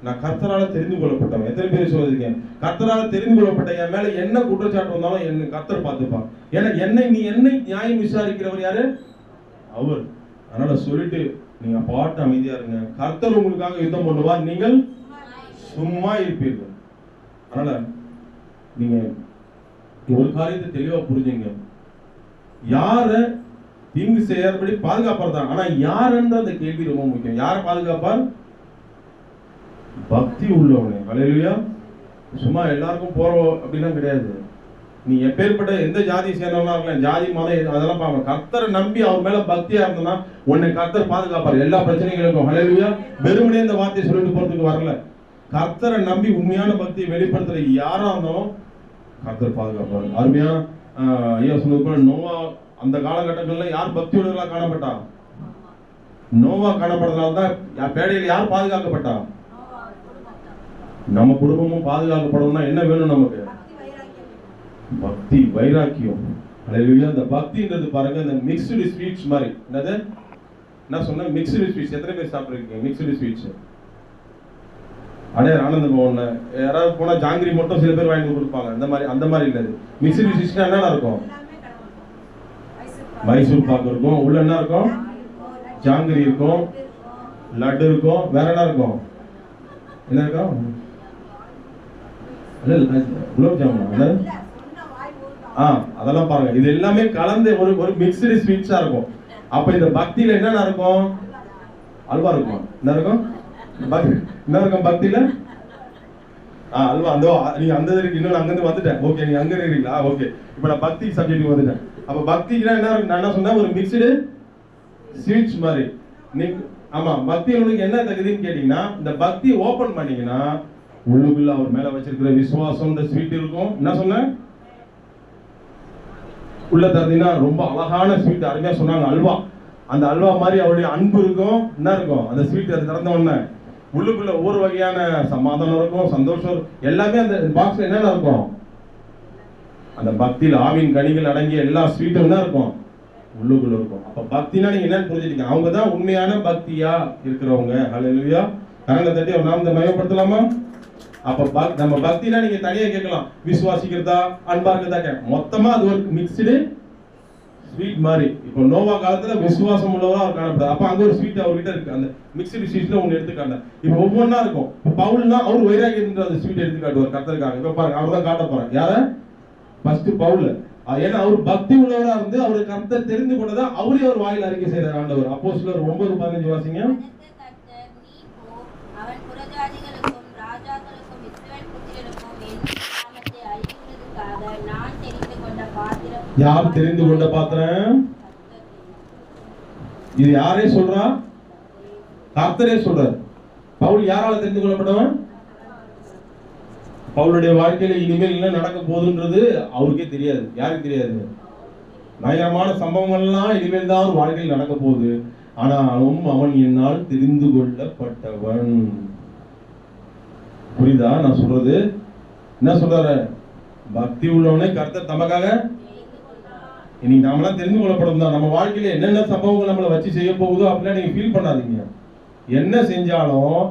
Speaker 1: நான் கர்த்தரால தெரிந்து கொள்ளப்பட்டவன். எத்தனை பேர் விசுவாசிக்கிறீங்க? கர்த்தரால தெரிந்து கொள்ளப்பட்ட என் மேல என்ன குற்றச்சாட்டு வந்தாலும் என்ன கர்த்தர் பார்த்துப்பான். ஏன்னா என்னை நியாயம் விசாரிக்கிறவர் யாரு? அவர். அதனால சொல்லிட்டு நீங்க பாட்டு அமைதியா இருங்க. கர்த்தர் உங்களுக்காக யுத்தம் பண்ணுவார், நீங்கள் சும்மா இருப்பீர்கள். அதனால நீங்க ஒரு காரியத்தை தெளிவா புரிஞ்சுங்க, யார தீங்கு செய்யாதபடி பாதுகாப்பார் தான். ஆனா யாருன்ற அந்த கேள்வி ரொம்ப முக்கியம். யார பாதுகாப்பார்? பக்தி உள்ளவனே. ஹல்லேலூயா. சும்மா எல்லாருக்கும் போறோம் அப்படின்னா கிடையாது. நீ எப்பேற்பட்ட எந்த ஜாதி சேர்ந்தவனா இருக்கலாம், ஜாதி மதம் அதெல்லாம் பாருங்க, கர்த்தரை நம்பி அவர் மேல பக்தியா இருந்தனா உன்னை கர்த்தர் பாதுகாப்பார் எல்லா பிரச்சனைகளுக்கும். ஹல்லேலூயா. வெறுமனே இந்த வார்த்தையை சொல்லிட்டு போறதுக்கு வரல. கர்த்தரை நம்பி உண்மையான பக்தியை வெளிப்படுத்துற யாரா இருந்தாலும் கர்த்தர் பாதுகாப்பார். அருமையா ஐயா சொன்னது போல நோவா அந்த காலகட்டங்கள்ல யார் பக்தியுள்ளவர்களா காணப்பட்டா? நோவா காணப்பட்டதால தான் பேடையில் யார் பாதுகாக்கப்பட்டா? நம்ம குடும்பமும் பாதுகாக்கப்படணும்னா என்ன வேணும் நமக்கு? பக்தி, வைராக்கியம். ஹல்லேலூயா. அந்த பக்தின்றது பாருங்க, அந்த மிக்ஸ்டு ஸ்வீட்ஸ் மாதிரி. என்னது என்ன சொன்ன? Mixed sweets. எத்தனை பேர் சாப்பிட்டுருக்கீங்க மிக்ஸ்டு ஸ்வீட்ஸ்? அடே ஆனந்த பவன்ல யாராவது போனா ஜாங்கிரி மட்டும் சில பேர் வாங்கி கொடுப்பாங்க, அந்த மாதிரி இல்ல. மிக்ஸ்டு ஸ்வீட்ஸ்னா என்ன இருக்கும்? மைசூர் பாக்கு இருக்கும், உள்ள என்ன இருக்கும்? ஜாங்கிரி இருக்கும், லட்டு இருக்கும், வேற என்ன இருக்கும்? என்ன இருக்கும்? குலோப் ஜாமுன். அதெல்லாம் பாருங்க, இது எல்லாமே கலந்து ஒரு மிக்ஸ்டு ஸ்வீட்ஸா இருக்கும். அப்ப இந்த பக்தியில என்னென்ன இருக்கும்? அல்வா இருக்கும். என்ன இருக்கும்? என்ன இருக்கும் பக்தியில? அல்வா. அந்த நீங்க அந்த இருக்கு, இன்னும் அங்கிருந்து வந்துட்டேன். ஓகே, நீங்க அங்க இருக்கீங்களா? ஓகே, இப்ப நான் பக்தி சப்ஜெக்ட் வந்துட்டேன். அப்ப பக்தினா என்ன இருக்கு? நான் என்ன சொன்னா ஒரு மிக்ஸ்டு ஸ்வீட்ஸ் மாதிரி. நீங்க ஆமா, பக்தி உங்களுக்கு என்ன தகுதின்னு கேட்டீங்கன்னா, இந்த பக்தி ஓபன் பண்ணீங்கன்னா உள்ளுக்குள்ள அவர் மேல வச்சிருக்கிற விசுவாசம் ஸ்வீட் இருக்கும். என்ன சொன்ன? உள்ள தந்தீங்கன்னா ரொம்ப அழகான ஸ்வீட். அருமையா சொன்னாங்க, அல்வா. அந்த அல்வா மாதிரி அவருடைய அன்பு இருக்கும். என்ன இருக்கும் அந்த ஸ்வீட்? அது திறந்த உடனே உள்ளுக்குள்ள ஒவ்வொரு வகையான சமாதானம் இருக்கும், சந்தோஷம், எல்லாமே அந்த பாக்ஸ்ல என்னென்ன இருக்கும்? அந்த பக்தியில் ஆவின் கனிகள் அடங்கிய எல்லா ஸ்வீட்டும் என்ன இருக்கும்? உள்ளுக்குள்ள இருக்கும். அப்ப பக்தினா நீங்க என்னன்னு புரிஞ்சுட்டீங்க. அவங்க தான் உண்மையான பக்தியா இருக்கிறவங்க. ஹல்லேலூயா. கரங்களை தட்டி அவர் நாமத்தை மகிமைப்படுத்தலாமா? அப்ப நம்ம பக்தினா நீங்க தனியா கேட்கலாம், விசுவாசிக்கிறதா அன்பா இருக்கிறதா, மொத்தமா அது ஒரு மிக்ஸ்டு ஸ்வீட் மாதிரி. இப்போ நோவா காலத்துல விசுவாசம் உள்ளவரா அவர் காணப்பட்டார். அப்ப அங்க ஒரு ஸ்வீட் அவர்கிட்ட இருக்கு. அந்த மிக்ஸ்டு ஸ்வீட்ல ஒன்னு எடுத்துக்காட்ட. இப்போ ஒவ்வொன்னா இருக்கும். இப்போ பவுல்னா அவர் வைராகியன்ற அந்த ஸ்வீட் எடுத்துக்காட்டுவார் கர்த்தருக்காக. இப்ப பாருங்க, அவர் தான் காட்ட போறார். யார? ஃபர்ஸ்ட் பவுல். ஏன்னா அவர் பக்தி உள்ளவரா இருந்து அவரு கர்த்தர் தெரிந்து கொண்டதா அவரே ஒரு வாயில அறிக்கை செய்யறார் ஆண்டவர். அப்போஸ்தலர் 9:15 வாசிங்க. யார் தெரிந்து கொண்ட பாத்திரம்? இது யாரே சொல்றா? கர்த்தரே சொல்றார். பவுல் யாரால தெரிந்து கொள்ளப்பட்டவன்? பவுலுடைய வாழ்க்கையில இனிமேல் என்ன நடக்க போகுதுன்றது அவருக்கே தெரியாது. யாருக்கு தெரியாது? பயங்கரமான சம்பவங்கள் எல்லாம் இனிமேல் தான் அவர் வாழ்க்கையில் நடக்க போகுது. ஆனாலும் அவன் என்னால் தெரிந்து கொள்ளப்பட்டவன். புரியுதா நான் சொல்றது? என்ன சொல்றாரு? பக்தி உள்ளவனே கர்த்தர் தமக்காக இன்னைக்கு நாமெல்லாம் தெரிந்து கொள்ளப்படும் தான். நம்ம வாழ்க்கையில என்னென்ன சம்பவங்கள் நம்மளை வச்சு செய்ய போகுதோ அப்படிலாம் நீங்க ஃபீல் பண்ணாதீங்க. என்ன செஞ்சாலும்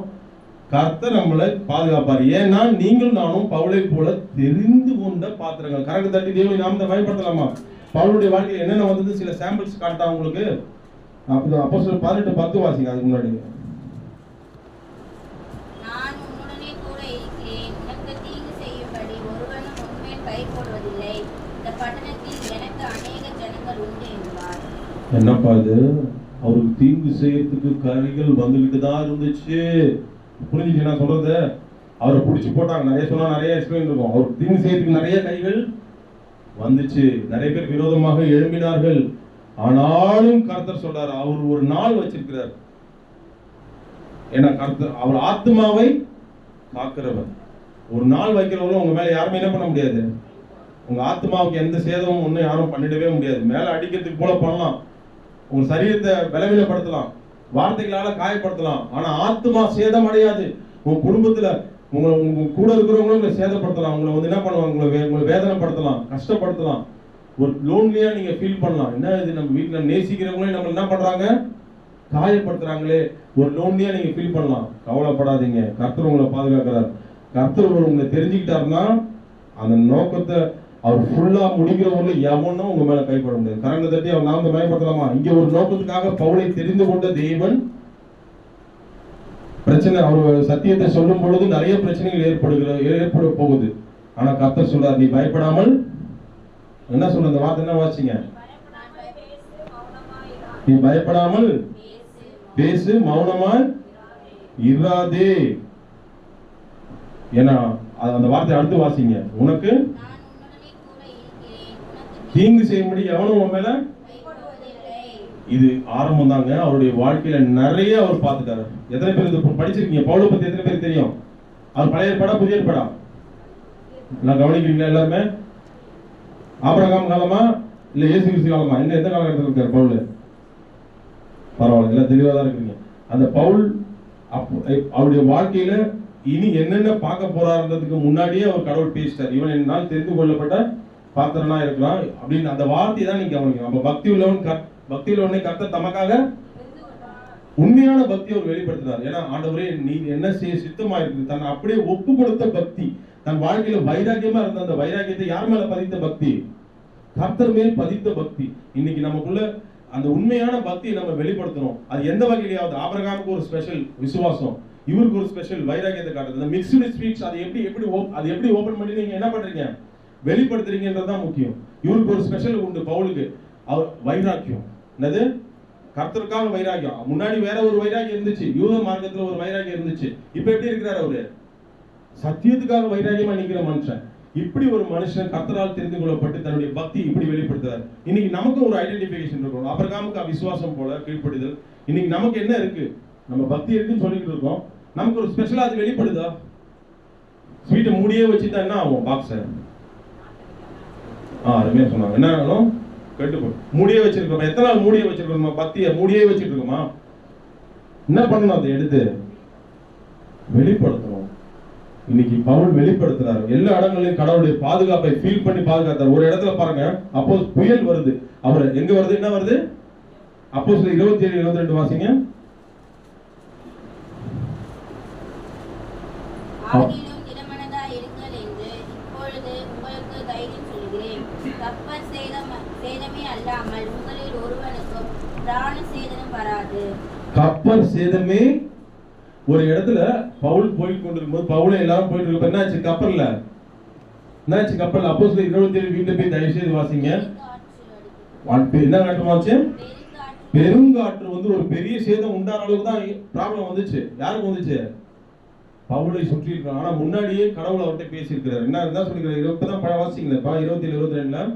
Speaker 1: கர்த்தர் நம்மளை பாதுகாப்பார். ஏன்னா நீங்கள் நானும் பவுலை போல தெரிந்து கொண்ட பாத்திரங்கள். கரங்க தட்டி தேவனை நாமத்தை பயன்படுத்தலாமா? பவுலுடைய வாழ்க்கையில் என்னென்ன வந்தது சில சாம்பிள்ஸ் காட்டா உங்களுக்கு. அப்போஸ்தலர் 18:10 வாசிங்க. அதுக்கு முன்னாடி என்னப்பா இது? அவருக்கு தீங்கு செய்யறதுக்கு கரைகள் வந்துகிட்டு தான் இருந்துச்சு. புரிஞ்சுச்சு நான் சொல்றது? அவரை பிடிச்சி போட்டாங்க. நிறைய சொன்னா நிறைய எக்ஸ்பிளைன் இருக்கும். அவருக்கு தீங்கு செய்யறதுக்கு நிறைய கைகள் வந்துச்சு. நிறைய பேர் விரோதமாக எழும்பினார்கள். ஆனாலும் கர்த்தர் சொல்றாரு, அவர் ஒரு நாள் வச்சிருக்கிறார். ஏன்னா கர்த்தர் அவர் ஆத்மாவை காக்கிறவர். ஒரு நாள் வைக்கிறவங்களும் உங்க மேல யாருமே என்ன பண்ண முடியாது. உங்க ஆத்மாவுக்கு எந்த சேதமும் ஒன்றும் யாரும் பண்ணிடவே முடியாது. மேல அடிக்கிறதுக்கு போல பண்ணலாம், உங்க சரீரத்தை பலவீனப்படுத்தலாம், வார்த்தைகளால காயப்படுத்தலாம். ஆனா ஆத்மா சேதம் அடையாது. உங்க குடும்பத்துல உங்க கூட இருக்கிறவங்களும் உங்களை சேதப்படுத்தலாம், உங்களை வந்து என்ன பண்ணுவாங்க, உங்களை வேதனைப்படுத்தலாம், கஷ்டப்படுத்தலாம், ஒரு லோன்லியா நீங்க ஃபீல் பண்ணலாம். என்ன இது நம்ம வீட்டுல நேசிக்கிறவங்களே நம்ம என்ன பண்றாங்க, காயப்படுத்துறாங்களே, ஒரு லோன்லியா நீங்க ஃபீல் பண்ணலாம். கவலைப்படாதீங்க, கர்த்தர் உங்களை பாதுகாக்கிறார். கர்த்தர் உங்களை தெரிஞ்சுக்கிட்டாருன்னா அந்த நோக்கத்தை அவர் ஃபுல்லா முடிக்கிறவங்க எவனும் உங்க மேல கைப்பட முடியாது. கரங்க தட்டி அவர் நாம பயன்படுத்தலாமா? இங்க ஒரு நோக்கத்துக்காக பவுலை தெரிந்து கொண்ட தேவன் பிரச்சனை, அவர் சத்தியத்தை சொல்லும் பொழுது நிறைய பிரச்சனைகள் ஏற்பட போகுது. ஆனா கர்த்தர் சொல்றார், நீ பயப்படாமல், என்ன சொல்ற அந்த வார்த்தை என்ன வாசிங்க, நீ பயப்படாமல் பேசு, மௌனமாய் இராதே. ஏன்னா அந்த வார்த்தை அடுத்து வாசிங்க, உனக்கு தீங்கு செய்யும்படி எவனும் உன் மேல. இது ஆரம்பம் தாங்க. அவருடைய வாழ்க்கையில நிறைய அவர் பார்த்துட்டாரு. எத்தனை பேர் இது படிச்சிருக்கீங்க? பவுலை பத்தி எத்தனை பேர் தெரியும்? அவர் பழைய ஏற்பாடா புதிய ஏற்பாடா? நான் கவனிக்கிறீங்களா எல்லாருமே? ஆபிரகாம் காலமா இல்ல இயேசு கிறிஸ்து காலமா? என்ன எந்த காலகட்டத்தில் இருக்காரு பவுல்? பரவாயில்ல, எல்லாம் தெளிவா தான் இருக்கீங்க. அந்த பவுல் அவருடைய வாழ்க்கையில இனி என்னென்ன பார்க்க போறாருன்றதுக்கு முன்னாடியே அவர் கடவுள் பேசிட்டார். இவன் என்னால் தெரிந்து கொள்ளப்பட்ட பாத்திரனா இருக்கலாம் அப்படின்னு அந்த வார்த்தையை தான் நீங்க கவனிக்கணும். நம்ம பக்தி உள்ளவனை கர்த்தர் தமக்காக உண்மையான பக்தி அவர் வெளிப்படுத்தினார். ஏன்னா ஆண்டவரே நீ என்ன செய்ய சித்தமா இருக்குது, தன்னை அப்படியே ஒப்பு கொடுத்த பக்தி, தன் வாழ்க்கையில வைராக்கியமா இருந்த அந்த வைராக்கியத்தை யார் மேல பதித்த பக்தி? கர்த்தர் மேல் பதித்த பக்தி. இன்னைக்கு நமக்குள்ள அந்த உண்மையான பக்தியை நம்ம வெளிப்படுத்தணும். அது எந்த வகையிலாவது ஆபிரகாமுக்கு ஒரு ஸ்பெஷல் விசுவாசம், இவருக்கு ஒரு ஸ்பெஷல் வைராக்கியத்தை காட்டுது. அந்த மிக்ஸ்டு ஸ்பீச் அது எப்படி ஓபன் பண்ணி நீங்க என்ன பண்றீங்க, வெளிப்படுத்துறீங்கன்றதுதான் முக்கியம். இவருக்கு ஒரு ஸ்பெஷல் உண்டு பவுலுக்கு, அவர் வைராக்கியம். என்னது? கர்த்தருக்காக வைராக்கியம். முன்னாடி வேற ஒரு வைராக்கியம் இருந்துச்சு, யூத மார்க்கத்துல ஒரு வைராக்கியம் இருந்துச்சு. இப்ப எப்படி இருக்கிறார் அவரு? சத்தியத்துக்காக வைராக்கியமா நிக்கிற மனுஷன். இப்படி ஒரு மனுஷன் கர்த்தரால் தெரிந்து கொள்ளப்பட்டு தன்னுடைய பக்தி இப்படி வெளிப்படுத்துறாரு. இன்னைக்கு நமக்கு ஒரு ஐடென்டிபிகேஷன் இருக்கும். ஆபிரகாமுக்கு விசுவாசம் போல கீழ்ப்படிதல். இன்னைக்கு நமக்கு என்ன இருக்கு? நம்ம பக்தி இருக்குன்னு சொல்லிட்டு இருக்கோம். நமக்கு ஒரு ஸ்பெஷலா அது வெளிப்படுதா? ஸ்வீட்டை மூடியே வச்சுட்டா என்ன ஆகும்? பாக்ஸ அருமையா சொன்னாங்க. என்ன ஆகும்? கெட்டு மூடியே வச்சிருக்கோம். எத்தனை நாள் மூடியே வச்சிருக்கோம்? பக்தியை மூடியே வச்சிட்டு இருக்கோமா? என்ன பண்ணணும்? அதை எடுத்து வெளிப்படுத்தணும். இன்னைக்கு பவுல் வெளிப்படுத்துறாரு. எல்லா இடங்களையும் கடவுளுடைய பாதுகாப்பை ஃபீல் பண்ணி பாதுகாத்தார். ஒரு இடத்துல பாருங்க, அப்போ புயல் வருது. அவர் எங்க வருது? என்ன வருது? அப்போஸ்தலர் 27:22 வாசிங்க.
Speaker 2: ஆகிலும் திடமனதாய் இருங்கள் என்று இப்பொழுது உங்களுக்கு தைரியம் சொல்கிறேன். கப்பல் சேதமே அல்லாமல் உங்களில் ஒருவனுக்கும் பிராண சேதம் வராது.
Speaker 1: கப்பல் சேதமே. ஒரு இடத்துல பவுல் போய் கொண்டிருக்கும்போது, பவுல எல்லாரும் போயிட்டு இருக்கப்ப என்னாச்சு கப்பல்ல? என்னாச்சு கப்பல்? அப்போஸ்தலர் 27 வீட்டுல போய் தயவு செய்து வாசிங்க. என்ன காட்டுமாச்சு? பெருங்காற்று வந்து ஒரு பெரிய சேதம் உண்டான அளவுக்கு தான் ப்ராப்ளம் வந்துச்சு. யாருக்கு வந்துச்சு? பவுலை சுற்றி இருக்காங்க. ஆனா முன்னாடியே கடவுள் அவர்கிட்ட பேசி இருக்கிறார். என்ன இருந்தா சொல்லிக்கிறார்? இப்பதான் வாசிங்களா 27:22.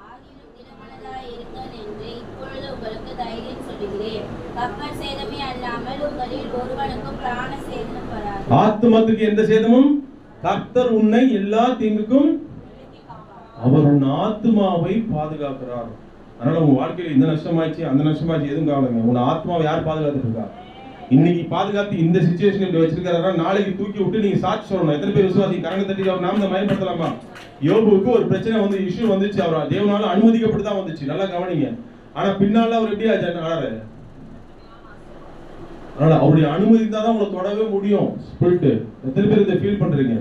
Speaker 2: ஆகிலும் திடமனதாய் இருங்கள் என்று இப்பொழுது உங்களுக்கு தைரியம் சொல்கிறேன். கப்பல் சேதமே அல்லாமல் உங்களில் ஒருவனுக்கும் பிராண சேதம் வராது.
Speaker 1: ஆத்துமத்துக்கு எந்த சேதமும்? கர்த்தர் உன்னை எல்லா தீங்குக்கும் அவர் உன் ஆத்மாவை பாதுகாக்கிறார். அதனால உங்க வாழ்க்கையில இந்த நஷ்டமாச்சு அந்த நஷ்டமாச்சு எதுவும் கவலைங்க. உன் ஆத்மாவை யார் பாதுகாத்துட்டு இருக்கா? இன்னைக்கு பாதுகாத்து இந்த சிச்சுவேஷன் இப்படி வச்சிருக்காரா, நாளைக்கு தூக்கி விட்டு நீங்க சாட்சி சொல்லணும். எத்தனை பேர் விசுவாசி கரங்க தட்டி அவர் நாம மயப்படுத்தலாமா? யோபுவுக்கு ஒரு பிரச்சனை வந்து இஷ்யூ வந்துச்சு, அவர் தேவனால அனுமதிக்கப்பட்டு தான் வந்துச்சு. நல்லா கவனிங்க. ஆனா பின்னால அவர் எப்படி ஆனாரு? அதனால அவருடைய அனுமதி தான் உங்களை தொடவே முடியும். ஸ்பிரிட் எத்தனை பேர் இதை ஃபீல் பண்றீங்க?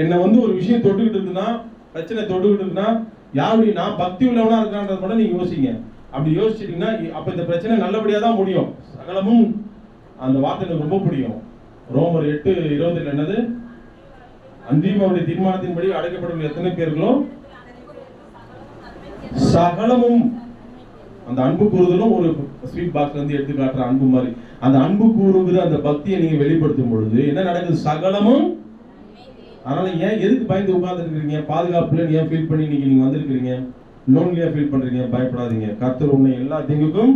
Speaker 1: என்ன வந்து ஒரு விஷயம் தொட்டுக்கிட்டு இருக்குன்னா, பிரச்சனை தொட்டுக்கிட்டு இருக்குன்னா, யாருடைய நான் பக்தி உள்ளவனா இருக்கான்றது மட்டும் நீங்க யோசிங்க. அப்படி யோசிச்சிட்டீங்கன்னா அப்ப இந்த பிரச்சனை நல்லபடியா தான் முடியும். சகலமும் அந்த வார்த்தை எனக்கு ரொம்ப பிடிக்கும். ரோமர் 8:20 என்னது? அன்றியும் அவருடைய தீர்மானத்தின்படி அடைக்கப்படும் எத்தனை பேர்களோ சகலமும். அந்த அன்பு கூறுதலும் ஒரு ஸ்வீட் பாக்ஸ்ல இருந்து எடுத்து காட்டுற அன்பு மாதிரி. அந்த அன்பு கூறுகிற அந்த பக்தியை நீங்க வெளிப்படுத்தும் பொழுது என்ன நடக்குது? சகலமும். அதனால ஏன் எதுக்கு பயந்து உட்கார்ந்து இருக்கிறீங்க? பாதுகாப்புல ஏன் ஃபீல் பண்ணி நீங்க வந்திருக்கிறீங்க? லோன்லியா ஃபீல் பண்றீங்க? பயப்படாதீங்க. கர்த்தர் உன்னை எல்லா தீங்குக்கும்.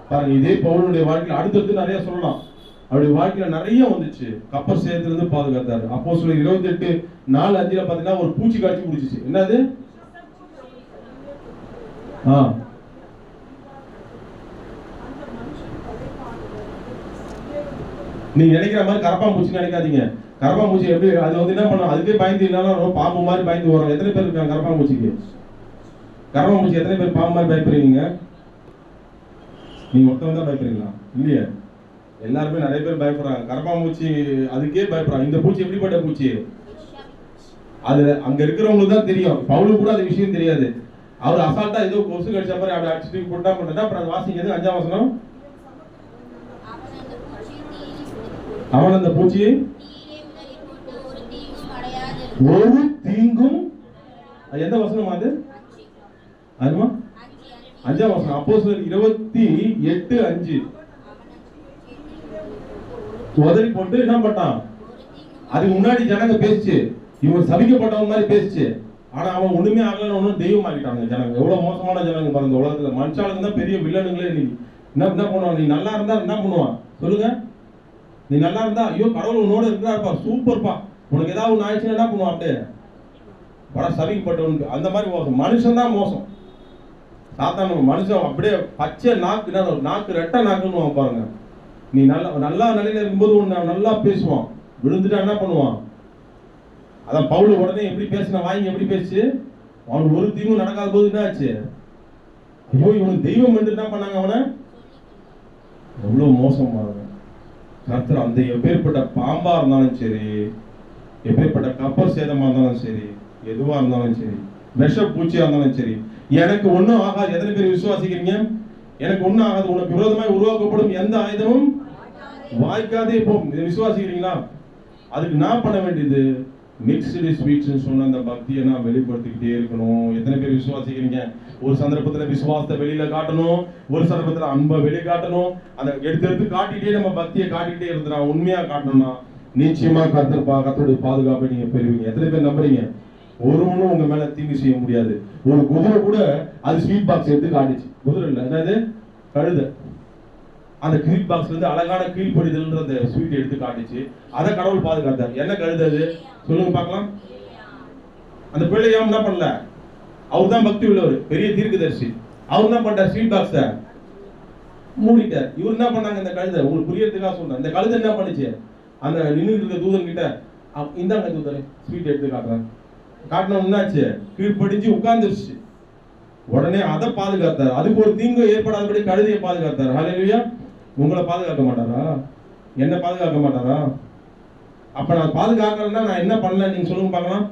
Speaker 1: பாருங்க, இதே பவுலுடைய வாழ்க்கையில் அடுத்தடுத்து நிறைய சொல்லலாம். அவருடைய வாழ்க்கையில நிறைய வந்துச்சு. கப்பர் சேதத்துல இருந்து பாதுகாத்தாரு. அப்போஸ்தலர் 28:4-5 பாத்தீங்கன்னா ஒரு பூச்சி கடிச்சு குடிச்சிச்சு. என்னது? நீங்க நினைக்கிற மாதிரி கரப்பாம்பூச்சி நினைக்காதீங்க. கரப்பாம்பூச்சி எப்படி அது வந்து என்ன பண்ணும், அதுக்கே பயந்து இல்லைன்னா பாம்பு மாதிரி பயந்து வரும். எத்தனை பேர் இருக்காங்க கரப்பாம்பூச்சிக்கு? கரப்பாம்பூச்சி எத்தனை பேர் பாம்பு மாதிரி பயப்படுறீங்க? நீங்க ஒருத்தவங்க தான் பயப்படுறீங்களா? இல்லையா, எல்லாருமே நிறைய பேர் பயப்படுறாங்க. கரப்பாம்பூச்சி அதுக்கே பயப்படுறாங்க. இந்த பூச்சி எப்படிப்பட்ட பூச்சி? அது அங்க இருக்கிறவங்களுக்கு தான் தெரியும். பவுலுக்கு கூட அது விஷயம் தெரியாது. அவர் அசால்ட்டா ஏதோ கொசு கடிச்ச மாதிரி அப்படி அடிச்சுட்டு போட்டா பண்ணா. அப்புறம் அது வாசிங்க 5ஆம் வசனம். அவன் அந்த பூச்சியை ஒரு தீங்கும், எந்த வசனம் அது? அதுமா 5ஆம் வசனம். அப்போஸ்தலர் 28:5 உதறி போட்டு என்ன பண்ணான்? அதுக்கு முன்னாடி ஜனங்க பேசிச்சு, இவன் சபிக்கப்பட்டவன் மாதிரி பேசிச்சு. ஆனா அவன் ஒண்ணுமே ஆகலன்னு ஒன்னும் தெய்வம் ஆகிட்டாங்க ஜனங்க. எவ்வளவு மோசமான ஜனங்க பாருங்க உலகத்துல. மனுஷாளுங்க தான் பெரிய வில்லனுங்களே. நீ என்ன பண்ணுவான்? நீ நல்லா இருந்தா என்ன பண்ணுவான் சொல்லுங்க? நீ நல்லா இருந்தா ஐயோ கடவுள் உன்னோட இருக்கிறாருப்பா, சூப்பர்ப்பா. உனக்கு ஏதாவது ஒன்று ஆயிடுச்சுன்னா என்ன பண்ணுவான்? அப்படியே பட சபிக்கப்பட்டவனுக்கு அந்த மாதிரி மோசம். மனுஷன் தான் மோசம். சாத்தான மனுஷன் அப்படியே பச்சை நாக்கு ரெட்டை நாக்குன்னு பாருங்க. நீ நல்லா நிலையில இருக்கும்போது ஒன்று நல்லா பேசுவான், விழுந்துட்டா என்ன பண்ணுவான்? அதான் பவுல் உடனே எப்படி பேசின வாங்கி எப்படி பேசி அவனுக்கு ஒரு தீங்கும் நடக்காத போது என்ன ஆச்சு? ஐயோ இவனுக்கு தெய்வம் என்று என்ன பண்ணாங்க அவனை? எவ்வளவு மோசம் பாருங்க. கர்த்தர் அந்த எப்பேற்பட்ட பாம்பா இருந்தாலும் சரி, எப்பேற்பட்ட கப்பல் சேதமா இருந்தாலும் சரி, எதுவா இருந்தாலும் சரி, விஷ பூச்சியா இருந்தாலும் சரி, எனக்கு ஒண்ணும் ஆகாது. எத்தனை பேர் விசுவாசிக்கிறீங்க? எனக்கு ஒண்ணும் ஆகாது, உனக்கு விரோதமாய் உருவாக்கப்படும் எந்த ஆயுதமும் வாய்க்காதே போகும். இதை விசுவாசிக்கிறீங்களா? அதுக்கு நான் பண்ண வேண்டியது மிக்ஸ்டு ஸ்வீட்ஸ் சொன்ன அந்த பக்தியை நான் வெளிப்படுத்திக்கிட்டே இருக்கணும். எத்தனை பேர் விசுவாசிக்கிறீங்க? ஒரு சந்தர்ப்பத்துல விசுவாசத்தை வெளியில காட்டணும், ஒரு சந்தர்ப்பத்துல அன்பை வெளியே காட்டணும். அந்த எடுத்து காட்டிட்டே நம்ம பக்தியை காட்டிட்டே இருந்தா உண்மையா காட்டணும்னா நிச்சயமா கர்த்தருடைய பாதுகாப்பை நீங்க பெறுவீங்க. எத்தனை பேர் நம்புறீங்க? ஒருவனும் உங்க மேல தீங்கு செய்ய முடியாது. ஒரு குதிரை கூட அது ஸ்வீட் பாக்ஸ் எடுத்து காட்டுச்சு. குதிரை இல்ல, என்னது? கழுதை. அந்த ஸ்வீட் பாக்ஸ்ல இருந்து அழகான கீழ்ப்படிதல்ன்ற அந்த ஸ்வீட் எடுத்து காட்டுச்சு. அதை கடவுள் பாதுகாத்தார். என்ன கழுதை அது சொல்லுங்க பார்க்கலாம். அந்த பிள்ளையாம என்ன பண்ணல? அவர் தான் பக்தி உள்ளவர், பெரிய தீர்க்கதரிசி. அவர் என்ன பண்றார்? ஸ்வீட் பாக்ஸ மூடிட்டார். இவர் என்ன பண்ணாங்க? இந்த கழுதை உங்களுக்கு புரியறதுக்காக சொல்றேன். இந்த கழுதை என்ன பண்ணுச்சு? அந்த நின்று இருக்க தூதன் கிட்ட இந்தாங்க தூதரே ஸ்வீட் எடுத்து காட்டுறேன். காட்டின என்னாச்சு? கீழ்ப்படிஞ்சு உட்கார்ந்துருச்சு. உடனே அதை பாதுகாத்தார். அதுக்கு ஒரு தீங்கு ஏற்படாதபடி கழுதையை பாதுகாத்தார். ஹல்லேலூயா. உங்களை பாதுகாக்க மாட்டாரா? என்ன பாதுகாக்க மாட்டாரா? அப்ப நான் பாதுகாக்கலன்னா நான் என்ன பண்ணல நீங்க சொல்லுங்க பார்க்கலாம்.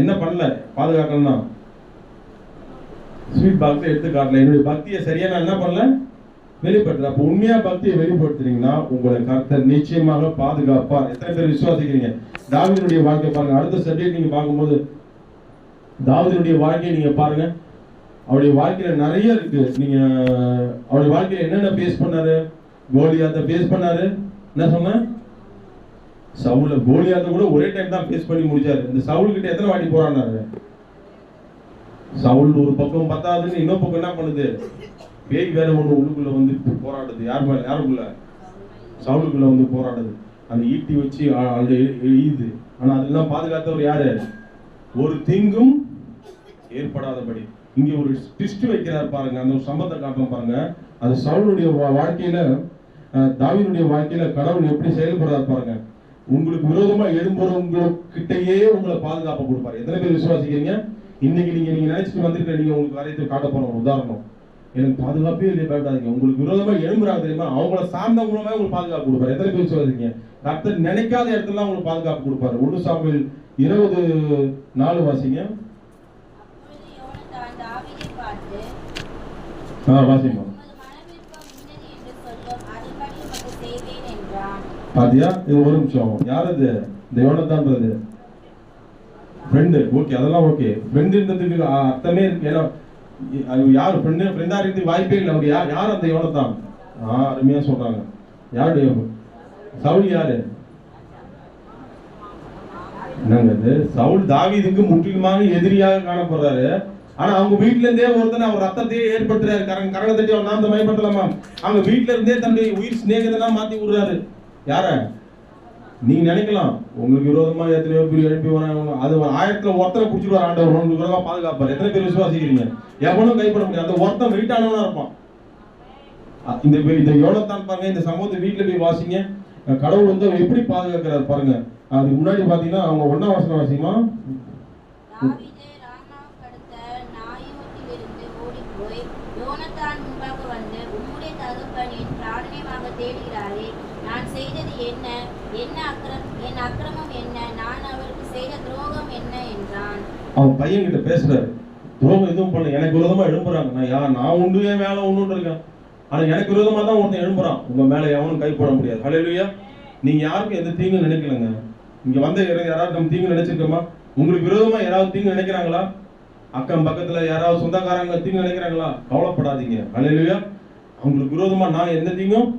Speaker 1: என்ன பண்ணல பாதுகாக்கலன்னா? ஸ்வீட் பாக்ஸ் எடுத்து காட்டல. என்னுடைய பக்தியை சரியா நான் என்ன பண்ணல? வெளிப்படுத்துறேன். அப்ப உண்மையா பக்தியை வெளிப்படுத்துறீங்கன்னா உங்களை கர்த்தர் நிச்சயமாக பாதுகாப்பார். எத்தனை பேர் விசுவாசிக்கிறீங்க? தாவீதுடைய வாழ்க்கை பாருங்க. அடுத்த சப்ஜெக்ட் நீங்க பார்க்கும்போது தாவீதுடைய வாழ்க்கையை நீங்க பாருங்க. அவருடைய வாழ்க்கையில நிறைய இருக்கு. நீங்க அவருடைய வாழ்க்கையில என்னென்ன ஃபேஸ் பண்ணாரு? கோலியாத்தை ஃபேஸ் பண்ணாரு. என்ன சொன்ன? சவுல கோலியாத்தை கூட ஒரே டைம் தான் ஃபேஸ் பண்ணி முடிச்சாரு. இந்த சவுல் கிட்ட எத்தனை வாட்டி போராடினாரு? சவுல் ஒரு பக்கம் பத்தாதுன்னு இன்னொரு பக்கம் என்ன பண்ணுது? பேய் வேற ஒண்ணு உள்ளுக்குள்ள வந்து போராடுது. யாருக்குள்ள? சவுலுக்குள்ள வந்து போராடுது. அந்த ஈட்டி வச்சு எழுது. ஆனா அதெல்லாம் பாதுகாத்தவர் யாரு? ஒரு தீங்கும் ஏற்படாதபடி. இங்க ஒரு ட்விஸ்ட் வைக்கிறார் பாருங்க. அந்த ஒரு சம்பவத்தை காட்டுறோம் பாருங்க. அது சவுலுடைய வாழ்க்கையில, தாவீதுடைய வாழ்க்கையில கடவுள் எப்படி செயல்படுறாரு பாருங்க. உங்களுக்கு விரோதமா எழும்புறவங்ககிட்டயே உங்களை பாதுகாப்பு கொடுப்பாரு. எத்தனை பேர் விசுவாசிக்கிறீங்க? இன்னைக்கு நீங்க நினைச்சிட்டு வந்திருக்க நீங்க உங்களுக்கு காரியத்தை காட்ட போற உதாரணம். எனக்கு பாதுகாப்பே இல்லை, பயப்படாதீங்க. உங்களுக்கு விரோதமா எழும்புறாங்க தெரியுமா? அவங்கள சார்ந்தவங்களுமே உங்களுக்கு பாதுகாப்பு கொடுப்பாரு. எத்தனை பேர் விசுவாசிக்கிறீங்க? கர்த்தர் நினைக்காத இடத்துல உங்களுக்கு பாதுகாப்பு கொடுப்பாரு. 1 சாமுவேல் 20:4 வாசிங்க. வாசிமா. பாத்தியா? இது ஒரு நிமிஷம். யார் அது? இந்த யோனத்தான்றது ஃப்ரெண்டு. ஓகே, அதெல்லாம் ஓகே. ஃப்ரெண்டுன்றதுக்கு அர்த்தமே இருக்கு. ஏன்னா யார் ஃப்ரெண்டா இருக்கிறதுக்கு வாய்ப்பே இல்லை. அவங்க யார் அந்த யோனத்தான்? அருமையா சொல்றாங்க. யாருடைய? சவுல் யாரு? என்னங்க இது? சவுல் தாவீதுக்கு முற்றிலுமாக எதிரியாக காணப்படுறாரு. ஆனா அவங்க வீட்டுல இருந்தே ஒருத்தனை அவர் ரத்தத்தையே ஏற்படுத்துறாரு. கரணை தட்டி அவர் நாமத்தை மயப்படுத்தலாமா? அவங்க வீட்டுல இருந்தே தன்னுடைய உயிர் சிநேகிதனா மாத்தி விடுறாரு. யார நீங்க நினைக்கலாம், உங்களுக்கு விரோதமா எத்தனையோ பேர் எழுப்பி வராங்க, அது 1000த்துல ஒருத்தரை குடிச்சிடுவார் ஆண்டவர், உங்களுக்கு விரோதமா பாதுகாப்பார். எத்தனை பேர் விசுவாசிக்கிறீங்க? எவனும் கைப்பட முடியாது. அந்த ஒருத்தன் வெயிட்டானவனா இருப்பான். இந்த யோனத்தான் பாருங்க, இந்த சம்பவத்தை வீட்டுல போய் வாசிங்க. கடவுள் வந்து எப்படி பாதுகாக்கிறார் பாருங்க. அதுக்கு முன்னாடி பாத்தீங்கன்னா அவங்க 1ஆம் வசனம் வாசிமா.
Speaker 2: தாவீது ராமாவுக்கு அடுத்த நாயோத்திலிருந்து ஓடிப்போய் யோனத்தான் முன்பாக வந்து, உம்முடைய தகப்பனின் பிராணனை வாங்க தேடுகிறாரே, நான் செய்தது என்ன? என் அக்கிரமம் என்ன? நான் அவருக்கு செய்த துரோகம் என்ன என்றான்.
Speaker 1: அவன் பையன் கிட்ட பேசுறாரு, துரோகம் எதுவும் பண்ணல, எனக்கு விரோதமா எழும்புறாங்க. நான் உண்டு, என் வேலை ஒண்ணு இருக்கேன். ஆனா எனக்கு விரோதமா தான் ஒருத்தன் எழும்புறான். உங்க மேல எவனும் கை போட முடியாது. ஹல்லேலூயா. நீங்க யாருக்கும் எந்த தீங்கு நினைக்கலங்க. இங்க வந்த யாராவது நம்ம தீங்கு நினைச்சிருக்கோமா? உங்களுக்கு விரோதமா யாராவது தீங்கு நினைக்கிறாங்களா? அக்கம் பக்கத்துல யாராவது சொந்தக்காரங்க தீங்கு நினைக்கிறாங்களா? கவலைப்படாதீங்க. ஹல்லேலூயா. அவங்களுக்கு விரோதமா நான் எந்த தீங்கும்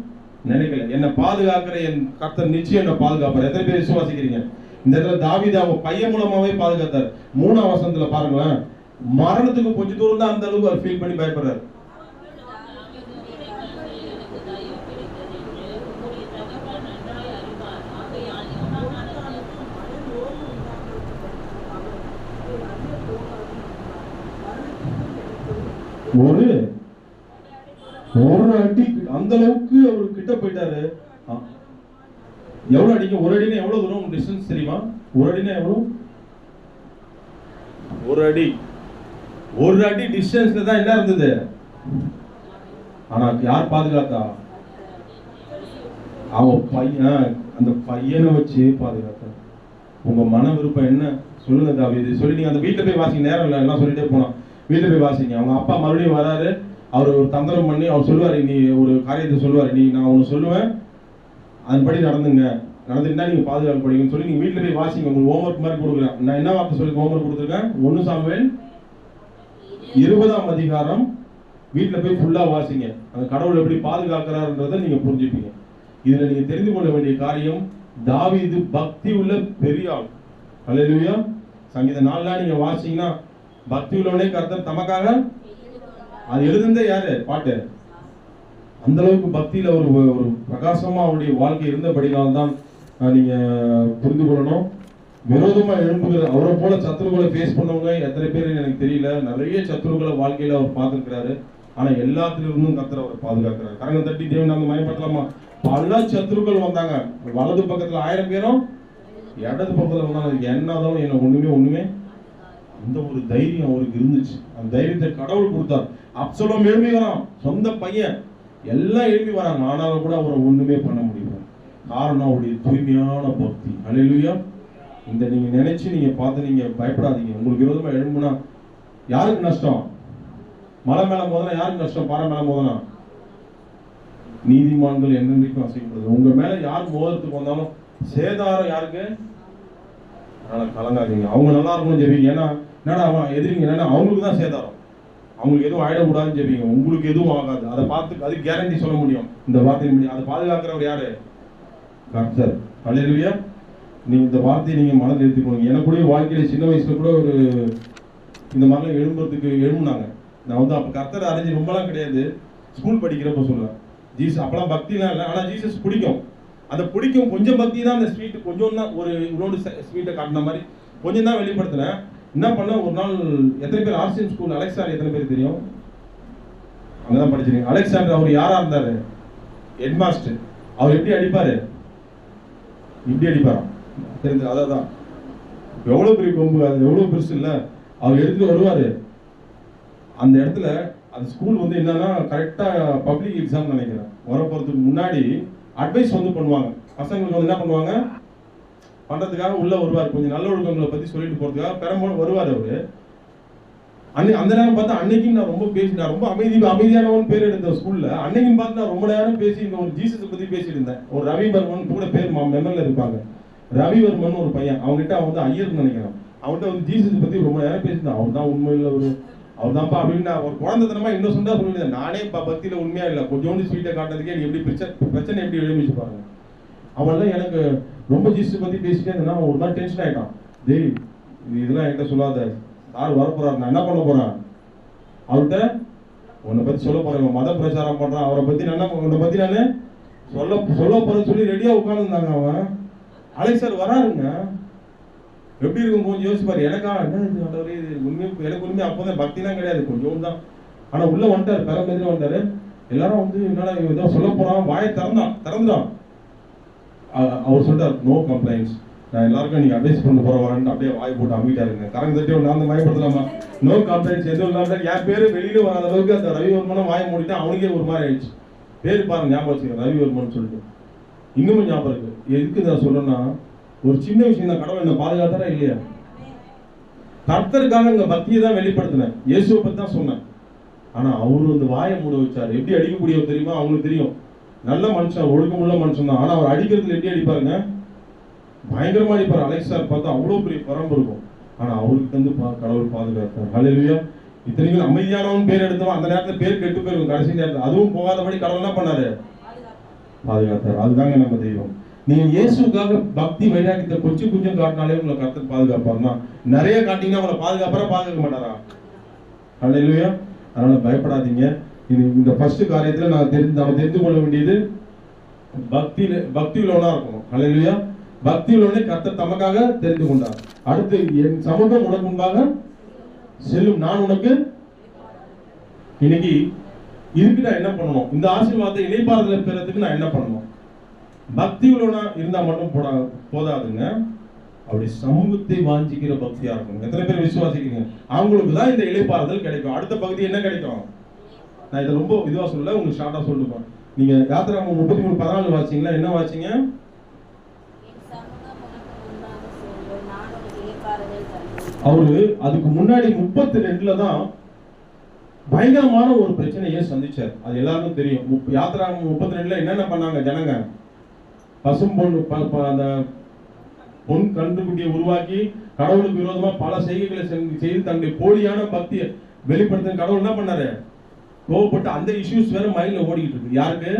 Speaker 1: நினைக்கல. என்னை பாதுகாக்கிற என் கர்த்தர் நிச்சயம் என்ன பாதுகாப்பார். எத்தனை பேர் விசுவாசிக்கிறீங்க? இந்த இடத்துல தாவீது அவங்க பையன் மூலமாவே பாதுகாத்தார். 3ஆம் வசனத்துல பாருங்களேன், மரணத்துக்கு கொஞ்சம் தூரம் தான் அந்த அளவுக்கு அவர் ஃபீல் பண்ணி பயப்படுறாரு. ஒரு அடி அந்த அளவுக்கு அவர் கிட்ட போயிட்டாரு. எவ்வளவு அடிக்க? ஒரு அடினா எவ்வளவு தூரம் டிஸ்டன்ஸ் தெரியுமா? ஒரு அடினா எவ்வளவு? ஒரு அடி டிஸ்டன்ஸ்ல தான் என்ன இருந்தது. ஆனா யார் பாதுகாத்தா? அவன் பையன், அந்த பையனை வச்சு பாதுகாத்தா. உங்க மன விருப்பம் என்ன சொல்லுங்க தாவீது. சொல்லி நீங்க அந்த வீட்டுல போய் வாசிங்க. நேரம் இல்லை, எல்லாம் சொல்லிட்டே போனோம். வீட்டுல போய் வாசிங்க. அவங்க அப்பா மறுபடியும் வராரு. அவர் ஒரு தந்திரம் பண்ணி அவர் சொல்லுவாரு, நீ ஒரு காரியத்தை சொல்லுவாரு, நான் ஒன்று சொல்லுவேன், அதன்படி நடந்துட்டா நீங்க பாதுகாக்கப்படுவீங்கன்னு சொல்லி நீங்க வீட்டுல போய் வாசிங்க. உங்களுக்கு ஹோம்ஒர்க் மாதிரி கொடுக்குறேன். நான் என்ன வார்த்தை சொல்லி ஹோம்ஒர்க் கொடுத்துருக்கேன்? 1 சாமுவேல் 20ஆம் அதிகாரம் வீட்டுல போய் ஃபுல்லா வாசிங்க. அந்த கடவுள் எப்படி பாதுகாக்கிறாருன்றதை நீங்க புரிஞ்சுப்பீங்க. இதுல நீங்க தெரிந்து கொள்ள வேண்டிய காரியம், தாவீது பக்தி உள்ள பெரிய ஆள். ஹல்லேலூயா. சங்கீத 4 நீங்க வாசிங்கன்னா, பக்தி உள்ளவனே கர்த்தர் தமக்காக, அது எழுதுனதே யாரு? பாட்டு. அந்த அளவுக்கு பக்தியில ஒரு பிரகாசமா அவருடைய வாழ்க்கை இருந்தபடினால்தான் நீங்க புரிந்து கொள்ளணும். விரோதமா எழும்புகிற அவரை போல சத்துருக்களை ஃபேஸ் பண்ணவங்க எத்தனை பேர் எனக்கு தெரியல. நிறைய சத்துருக்களை வாழ்க்கையில அவர் பார்த்திருக்கிறாரு. ஆனா எல்லாத்திலிருந்தும் கர்த்தர் அவரை பாதுகாக்கிறார். கரங்க தட்டி தேவன் நாங்க மயப்படலாமா? பல சத்துருக்கள் வந்தாங்க. வலது பக்கத்துல 1000 பேரும், இடது பக்கத்துல வந்தாங்க. என்னதான் என்ன ஒண்ணுமே அந்த ஒரு தைரியம் அவருக்கு இருந்துச்சு. அந்த தைரியத்தை கடவுள் கொடுத்தார். அப்சலோம் எழுப்பி வரான், சொந்த பையன், எல்லாம் எழுப்பி வராங்க. ஆனாலும் கூட அவரை ஒண்ணுமே பண்ண முடியல. காரணம் அவருடைய தூய்மையான பக்தி. ஹல்லேலூயா. இந்த நீங்க நினைச்சு நீங்க பார்த்து நீங்க பயப்படாதீங்க. உங்களுக்கு விரோதமா எழும்புனா யாருக்கு நஷ்டம்? மலை மேல மோதனா யாருக்கு நஷ்டம்? பாறை மேல மோதனா நீதிமான்கள் என்னென்றைக்கும் அசைக்கப்படுது. உங்க மேல யார் மோதத்துக்கு வந்தாலும் சேதாரம் யாருக்கு? அதனால கலங்காதீங்க. அவங்க நல்லா இருக்கணும் ஜெபிங்க. ஏன்னா என்னடா அவன் எதிரிங்க, என்னன்னா அவங்களுக்கு தான் சேதாரம். அவங்களுக்கு எதுவும் ஆயிடக்கூடாதுன்னு ஜெபிங்க. உங்களுக்கு எதுவும் ஆகாது. அதை பார்த்து அது கேரண்டி சொல்ல முடியும். இந்த வார்த்தையின் முடியும். அதை பாதுகாக்கிறவர் யாரு? கர்த்தர். ஹல்லேலூயா. நீங்க இந்த வார்த்தையை நீங்க மனதில் எடுத்துக்கணும். எனக்குடைய வாழ்க்கையில சின்ன வயசுல கூட ஒரு இந்த மாதிரிலாம் எழும்புனாங்க. நான் வந்து அப்ப கர்த்தரை அறிஞ்சு ரொம்பலாம் கிடையாது. ஸ்கூல் படிக்கிறப்ப சொல்லுவேன். ஜீசஸ் அப்பெல்லாம் பக்திலாம் இல்லை. ஆனா ஜீசஸ் பிடிக்கும். அந்த பிடிக்கும் கொஞ்சம் பக்தி தான். அந்த ஸ்வீட் கொஞ்சம் தான், ஒரு இவ்வளோடு ஸ்வீட்டை காட்டின மாதிரி கொஞ்சம் தான் வெளிப்படுத்தினேன். என்ன பண்ண, ஒரு நாள் எத்தனை பேர் ஆர்சிஎம் ஸ்கூல் அலெக்சாண்டர் எத்தனை பேர் தெரியும்? அங்கதான் படிச்சிருக்கீங்க. அலெக்சாண்டர் அவர் யாரா இருந்தாரு? Head master. அவர் எப்படி அடிப்பாரு? இப்படி அடிப்பாராம். தெரிஞ்சு அதான் எவ்வளவு பெரிய கொம்பு, அது எவ்வளவு பெருசு இல்ல. அவர் எடுத்துட்டு வருவாரு. அந்த இடத்துல அந்த ஸ்கூல் வந்து என்னன்னா கரெக்டா பப்ளிக் எக்ஸாம் நினைக்கிறேன், வர போறதுக்கு முன்னாடி அட்வைஸ் வந்து பண்ணுவாங்க. பசங்களுக்கு வந்து என்ன பண்ணுவாங்க பண்றதுக்காக உள்ள வருவார். கொஞ்சம் நல்ல ஒழுக்கங்களை பத்தி சொல்லிட்டு போறதுக்காக பெரும்பாலும் வருவார் அவரு. அந்த நேரம் பார்த்தா அன்னைக்கும் நான் ரொம்ப பேசினேன். ரொம்ப அமைதியானவன் பேர் எடுத்த ஸ்கூல்ல. அன்னைக்கும் பார்த்து நான் ரொம்ப நேரம் பேசி இந்த ஒரு ஜீசஸ் பத்தி பேசிட்டு இருந்தேன். ஒரு ரவிவர்மன் கூட பேர் மெமரில் இருப்பாங்க. ரவிவர்மன் ஒரு பையன், அவங்ககிட்ட அவன் வந்து ஐயர்னு நினைக்கிறான். அவன்கிட்ட வந்து ஜீசஸ் பத்தி ரொம்ப நேரம் பேசியிருந்தான். அவர் தான் உண்மையில் அவர் தான்ப்பா அப்படின்னு ஒரு குழந்தைத்தனமா இன்னும் சொன்னா சொல்லிடுறேன். நானே பக்தியில உண்மையா இல்லை, கொஞ்சோண்டு ஸ்வீட்டை காட்டுறதுக்கே நீ எப்படி பிரச்சனை எப்படி எழுமிச்சு பாருங்க. அவன்லாம் எனக்கு ரொம்ப ஜீசஸ் பத்தி பேசிட்டே இருந்தா ஒரு நாள் டென்ஷன் ஆயிட்டான். டேய் இதெல்லாம் என்கிட்ட சொல்லாத, யார் வரப்போறாரு, நான் என்ன பண்ண போறேன், அவர்கிட்ட உன்னை பத்தி சொல்ல போறேன், மத பிரச்சாரம் பண்றான், அவரை பத்தி உன்னை பத்தி நானு சொல்ல போறேன்னு சொல்லி ரெடியா உட்கார்ந்துருந்தாங்க. அவன் அலெக்ஸ் சார் வராருங்க. எப்படி இருக்கும் கொஞ்சம் யோசிப்பாரு. எனக்கா என்ன இது உண்மையும் எனக்கு உண்மையை அப்போதான் பக்திலாம் கிடையாது, கொஞ்சம் தான். ஆனா உள்ள வந்துட்டாரு, பெரம்பேதிரி வந்துட்டாரு. எல்லாரும் வந்து என்னடா ஏதோ சொல்ல போறான், வாயை திறந்துட்டான். அவர் சொல்லிட்டார், நோ கம்ப்ளைண்ட்ஸ், நான் எல்லாருக்கும் நீங்க அட்வைஸ் பண்ண போறவான்னு அப்படியே வாய் போட்டு அம்பிட்டாருங்க. கரண்ட் தட்டி ஒன்று அந்த பயப்படுத்தலாமா, நோ கம்ப்ளைண்ட்ஸ் எதுவும் இல்லாம என் பேரு வெளியில வராத அளவுக்கு அந்த ரவிவர்மனும் வாய் மூடிட்டு அவனுக்கே ஒரு மாதிரி ஆயிடுச்சு. பேரு பாருங்க, ஞாபகம் வச்சுக்கிறேன், ரவிவர்மன் சொல்லிட்டு. இன்னமும் ஞாபகம் இருக்கு. எதுக்கு நான் சொல்றேன்னா, ஒரு சின்ன விஷயம் தான், கடவுள் என்ன பாதுகாத்தாரா இல்லையா? கர்த்தருக்காக இந்த பக்தியை தான் வெளிப்படுத்தினேன், இயேசுவை பத்தி தான் சொன்னேன். ஆனா அவரு வந்து வாயை மூட வச்சாரு. எப்படி அடிக்கக்கூடியவர் தெரியுமா? அவங்களுக்கு தெரியும், நல்ல மனுஷன், ஒழுக்கமுள்ள மனுஷன் தான். ஆனா அவர் அடிக்கிறதுல எப்படி அடிப்பாருங்க, பயங்கரமா அடிப்பாரு. அலெக்ஸ் சார் பார்த்தா அவ்வளவு பெரிய பரம்பு இருக்கும். ஆனா அவருக்கு வந்து கடவுள் பாதுகாத்தார். ஹல்லேலூயா. இத்தனைக்கும் அமைதியானவன் பேர் எடுத்தவன் அந்த நேரத்துல பேர் கெட்டு போயிருக்கும் கடைசி நேரத்தில். அதுவும் போகாதபடி கடவுள் என்ன பண்ணாரு, பாதுகாத்தார். அதுதாங்க நம்ம தெய்வம். நீங்க இயேசுக்காக பக்தி வைராக்கியத்தை கொஞ்சம் காட்டினாலே உங்களை கர்த்தர் பாதுகாப்பாருன்னா, நிறைய காட்டிங்கன்னா உங்களை பாதுகாக்க மாட்டாரா? ஹல்லேலூயா. அதனால பயப்படாதீங்க. இந்த ஃபர்ஸ்ட் காரியத்துல நம்ம தெரிந்து கொள்ள வேண்டியது பக்தி உள்ளவனா இருக்கணும். ஹல்லேலூயா. பக்தி உள்ளவனை கர்த்தர் தமக்காக தெரிந்து கொண்டார். அடுத்து, என் சமூகம் உனக்கு முன்பாக செல்லும், நான் உனக்கு. இன்னைக்கு இதுக்கு நான் என்ன பண்ணணும்? இந்த ஆசீர்வாதத்தை இணைப்பாறுதல் பெறதுக்கு நான் என்ன பண்ணணும்? பக்தி உள்ளவனா இருந்தா மட்டும் போதாதுங்க, அப்படி சமூகத்தை வாஞ்சிக்கிற பக்தியா இருக்கணும். எத்தனை பேர் விசுவாசிக்கிறீங்க? அவங்களுக்கு தான் இந்த இளைப்பாறுதல் கிடைக்கும். அடுத்த பகுதி என்ன கிடைக்கும்? நான் இதை ரொம்ப இதுவா சொல்லல, உங்களுக்கு ஷார்ட்டா சொல்லுவேன். நீங்க யாத்திராகமம் 33:14 வாசிங்களா? என்ன வாசிங்க? அவரு அதுக்கு முன்னாடி 32ல தான் பயங்கரமான ஒரு பிரச்சனையை சந்திச்சார். அது எல்லாருக்கும் தெரியும். யாத்திராகமம் 32ல என்னென்ன பண்ணாங்க ஜனங்க? பசும்பொன் அந்த பொன் கன்றுக்குட்டியை உருவாக்கி கடவுளுக்கு விரோதமா பல செய்கைகளை செய்து தன்னுடைய போலியான பக்தியை வெளிப்படுத்த கடவுள் என்ன பண்ணாரு, கோவப்பட்டு. அந்த இஷ்யூஸ் வேற மைண்ட்ல ஓடிக்கிட்டு இருக்கு. யாருக்கு?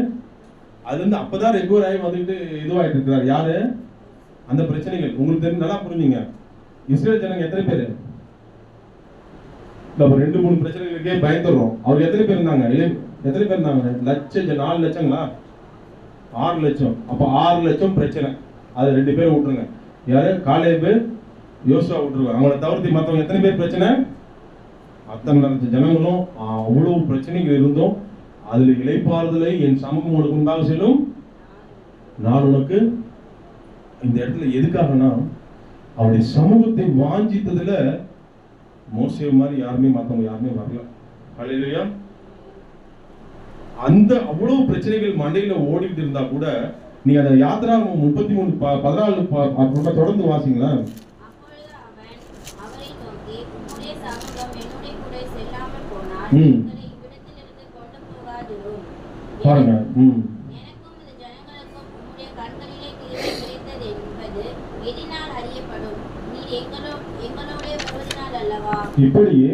Speaker 1: அது வந்து அப்பதான் ரெகுலர் ஆகி வந்துட்டு இதுவாயிட்டு இருக்கிறார். யாரு? அந்த பிரச்சனைகள் உங்களுக்கு தெரிஞ்சு நல்லா புரிஞ்சுங்க. இஸ்ரேல் ஜனங்க எத்தனை பேரு? 2-3 பிரச்சனைகளுக்கே பயந்துடுறோம். அவர் எத்தனை பேர் இருந்தாங்க? எத்தனை பேர் இருந்தாங்க? 4 லட்சங்களா? 6 லட்சம். அப்ப 6 லட்சம் பிரச்சனை. அது 2 பேர் விட்டுருங்க. யாரு? காலேபு, யோசுவா விட்டுருவாங்க. அவங்கள தவிர்த்து மற்றவங்க எத்தனை பேர் பிரச்சனை? அத்தனை ஜனங்களும் அவ்வளவு பிரச்சனைகள் இருந்தும் அதுல இளைப்பாறுதலை என் சமூகம் உனக்கு முன்பாக செல்லும், நான் உனக்கு. இந்த இடத்துல எதுக்காகனா, அவருடைய சமூகத்தை வாஞ்சித்ததுல மோசே மாதிரி யாருமே மற்றவங்க யாருமே வரல. ஹல்லேலூயா. அந்த அவ்வளவு பிரச்சனைகள் மண்டையில ஓடிட்டு இருந்தா கூட நீங்க அந்த யாத்திராகமம் 33:14 தொடர்ந்து வாசிங்களா? பாருங்க. இப்படியே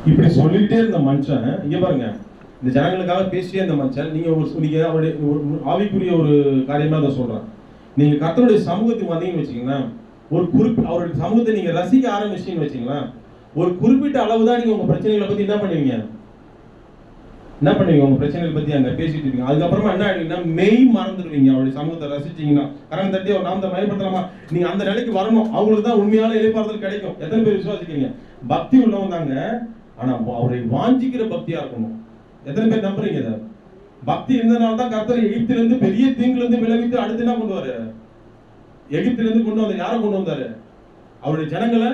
Speaker 1: இப்படி சொல்லிட்டே இருந்த மனுஷன் இங்க பாருங்க, இந்த ஜனங்களுக்காக பேசிட்டே இருந்த மனுஷன், நீங்க அவருடைய ஆவிக்குரிய ஒரு காரியமா அதை சொல்றேன். நீங்க கர்த்தருடைய சமூகத்துக்கு வந்தீங்கன்னு வச்சீங்கன்னா, ஒரு அவருடைய சமூகத்தை நீங்க ரசிக்க ஆரம்பிச்சீங்கன்னு வச்சீங்களா, ஒரு குறிப்பிட்ட அளவு தான் நீங்க உங்க பிரச்சனைகளை பத்தி என்ன பண்ணுவீங்க, உங்க பிரச்சனைகளை பத்தி அங்க பேசிட்டு இருக்கீங்க. அதுக்கப்புறமா என்ன ஆயிடுவீங்கன்னா, மெய் மறந்துடுவீங்க. அவருடைய சமூகத்தை ரசிச்சீங்கன்னா, கரணம் தட்டி ஒரு நாமத்தை மயப்படுத்தலாமா, நீங்க அந்த நிலைக்கு வரணும். அவங்களுக்கு தான் உண்மையான இளைப்பாறுதல் கிடைக்கும். எத்தனை பேர் விசுவாசிக்கிறீங்க? பக்தி உள்ளவங்க தாங்க, ஆனா அவரை வாஞ்சிக்கிற பக்தியா இருக்கணும். எத்தனை பேர் நம்புறீங்க இதை? பக்தி இருந்ததுனால தான் கர்த்தர் எகிப்திலிருந்து பெரிய தீங்குல இருந்து விளைவித்து அடுத்து என்ன கொண்டு வர, எகிப்திலிருந்து கொண்டு வந்த யாரை கொண்டு வந்தாரு? அவருடைய ஜனங்களை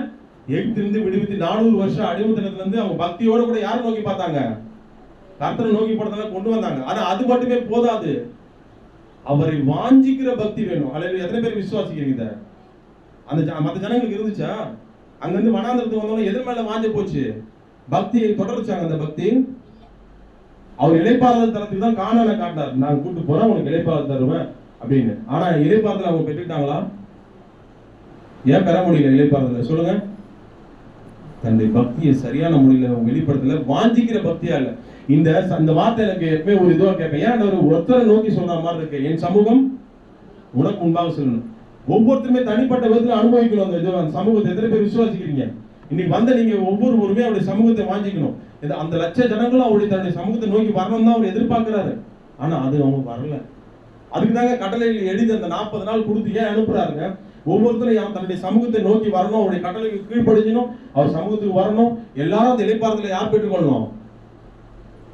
Speaker 1: எகிப்திலிருந்து விடுவித்து 400 வருஷம் அடிமைத்தனத்துல இருந்து அவங்க பக்தியோட கூட யாரை நோக்கி பார்த்தாங்க? கர்த்தரை நோக்கி படத்துல கொண்டு வந்தாங்க. ஆனா அது மட்டுமே போதாது, அவரை வாஞ்சிக்கிற பக்தி வேணும். அல்லது எத்தனை பேர் விசுவாசிக்கிறீங்க? அந்த மற்ற ஜனங்களுக்கு இருந்துச்சா? அங்க இருந்து வனாந்திரத்துக்கு வந்தவங்க எதிர் மேல வாஞ்ச போச்சு, பக்தியை தொடர்ச்சாங்க. அந்த பக்தி அவர் இளைப்பாறுதல் தரத்துக்கு தான் கானானை காட்டினார். நான் கூட்டு போறேன், உனக்கு இளைப்பாறுதல் தருவேன் அப்படின்னு. ஆனா இளைப்பாறுதல் அவங்க பெற்றுட்டாங்களா? ஏன் பெற முடியல இளைப்பாறுதல்? சொல்லுங்க. தன்னுடைய பக்தியை சரியான முறையில் அவங்க வெளிப்படுத்தல, வாஞ்சிக்கிற பக்தியா இல்ல. இந்த வார்த்தை எனக்கு எப்பவுமே ஒரு இதுவா கேட்பேன். ஏன் ஒரு ஒருத்தரை நோக்கி சொல்ற மாதிரி இருக்கு, என் சமூகம் உனக்கு முன்பாக சொல்லணும். ஒவ்வொருத்தருமே தனிப்பட்ட விதத்துல அனுபவிக்கணும் அந்த சமூகத்தை. எத்தனை பேர் விசுவாசிக்கிறீங்க? இன்னைக்கு வந்த நீங்க ஒவ்வொருவருமே அவருடைய சமூகத்தை வாஞ்சிக்கணும். அந்த லட்ச ஜனங்களும் அவருடைய தன்னுடைய சமூகத்தை நோக்கி வரணும் தான் அவர் எதிர்பார்க்கிறாரு. ஆனா அது அவங்க வரல. அதுக்கு தாங்க கட்டளையில் எழுதி அந்த 40 நாள் கொடுத்து ஏன் அனுப்புறாருங்க? ஒவ்வொருத்தரும் தன்னுடைய சமூகத்தை நோக்கி வரணும், அவருடைய கட்டளைக்கு கீழ்ப்படிஞ்சணும், அவர் சமூகத்துக்கு வரணும். எல்லாரும் அந்த இளைப்பாறுதலை யார் பெற்றுக்கொள்ளணும்?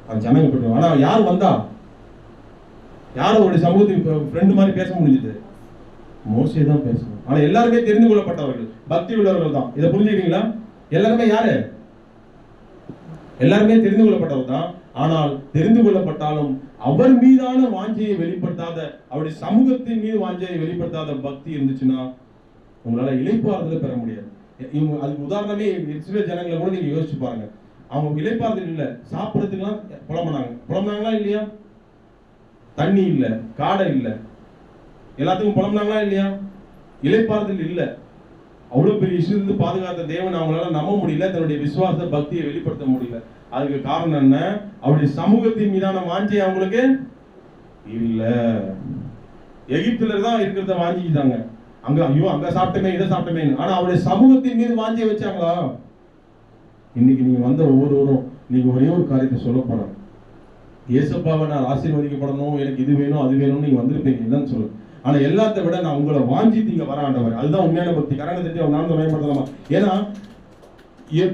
Speaker 1: அந்த ஜனங்க பெற்றுக்கணும். ஆனா யார் வந்தா? யார் அவருடைய சமூகத்துக்கு ஃப்ரெண்டு மாதிரி பேச முடிஞ்சது? மோசே தான் பேசணும். ஆனா எல்லாருமே தெரிந்து கொள்ளப்பட்டவர்கள், பக்தி உள்ளவர்கள் தான். இதை புரிஞ்சுக்கிட்டீங்களா? எல்லாருமே யாரு? எல்லாருமே தெரிந்து கொள்ளப்பட்டவர் தான். ஆனால் தெரிந்து கொள்ளப்பட்டாலும் அவர் மீதான வாஞ்சையை வெளிப்படுத்தாத, அவருடைய சமூகத்தின் மீது வாஞ்சையை வெளிப்படுத்தாத பக்தி இருந்துச்சுன்னா உங்களால இளைப்பாறுதலை பெற முடியாது. இவங்க அதுக்கு உதாரணமே சில ஜனங்களை கூட நீங்க யோசிச்சு பாருங்க. அவங்க இளைப்பாறுதல் இல்லை, சாப்பிடறதுக்குலாம் புலம்புனாங்களா இல்லையா? தண்ணி இல்லை, காடை இல்லை, எல்லாத்துக்கும் புலம்புனாங்களா இல்லையா? இளைப்பாறுதல் இல்லை. அவ்வளவு பெரிய இஷ்யூ பாதுகாத்த தேவன் அவங்களால நம்ப முடியல, தன்னுடைய விசுவாச பக்தியை வெளிப்படுத்த முடியல. அதுக்கு காரணம் என்ன? அவருடைய சமூகத்தின் மீதான வாஞ்சை அவங்களுக்கு இல்ல. எகிப்துல தான் இருக்கிறத வாஞ்சிக்கிட்டாங்க. அங்க ஐயோ அங்க சாப்பிட்டமே இதை சாப்பிட்டமே. ஆனா அவருடைய சமூகத்தின் மீது வாஞ்சியை வச்சாங்களா? இன்னைக்கு நீங்க வந்த ஒவ்வொருவரும் நீங்க ஒரே ஒரு காரியத்தை சொல்ல போறேன். இயேசுப்பாவை நான் ஆசீர்வதிக்கப்படணும், எனக்கு இது வேணும் அது வேணும்னு நீங்க வந்திருப்பீங்க, இல்லைன்னு சொல்லு. ஆனா எல்லாத்த விட நான் உங்களை வாஞ்சித்து இங்க வர ஆண்டவர். அதுதான் உண்மையான பக்தி. கரங்க தட்டி அவர் நாமத்தை பயன்படுத்தலாமா? ஏன்னா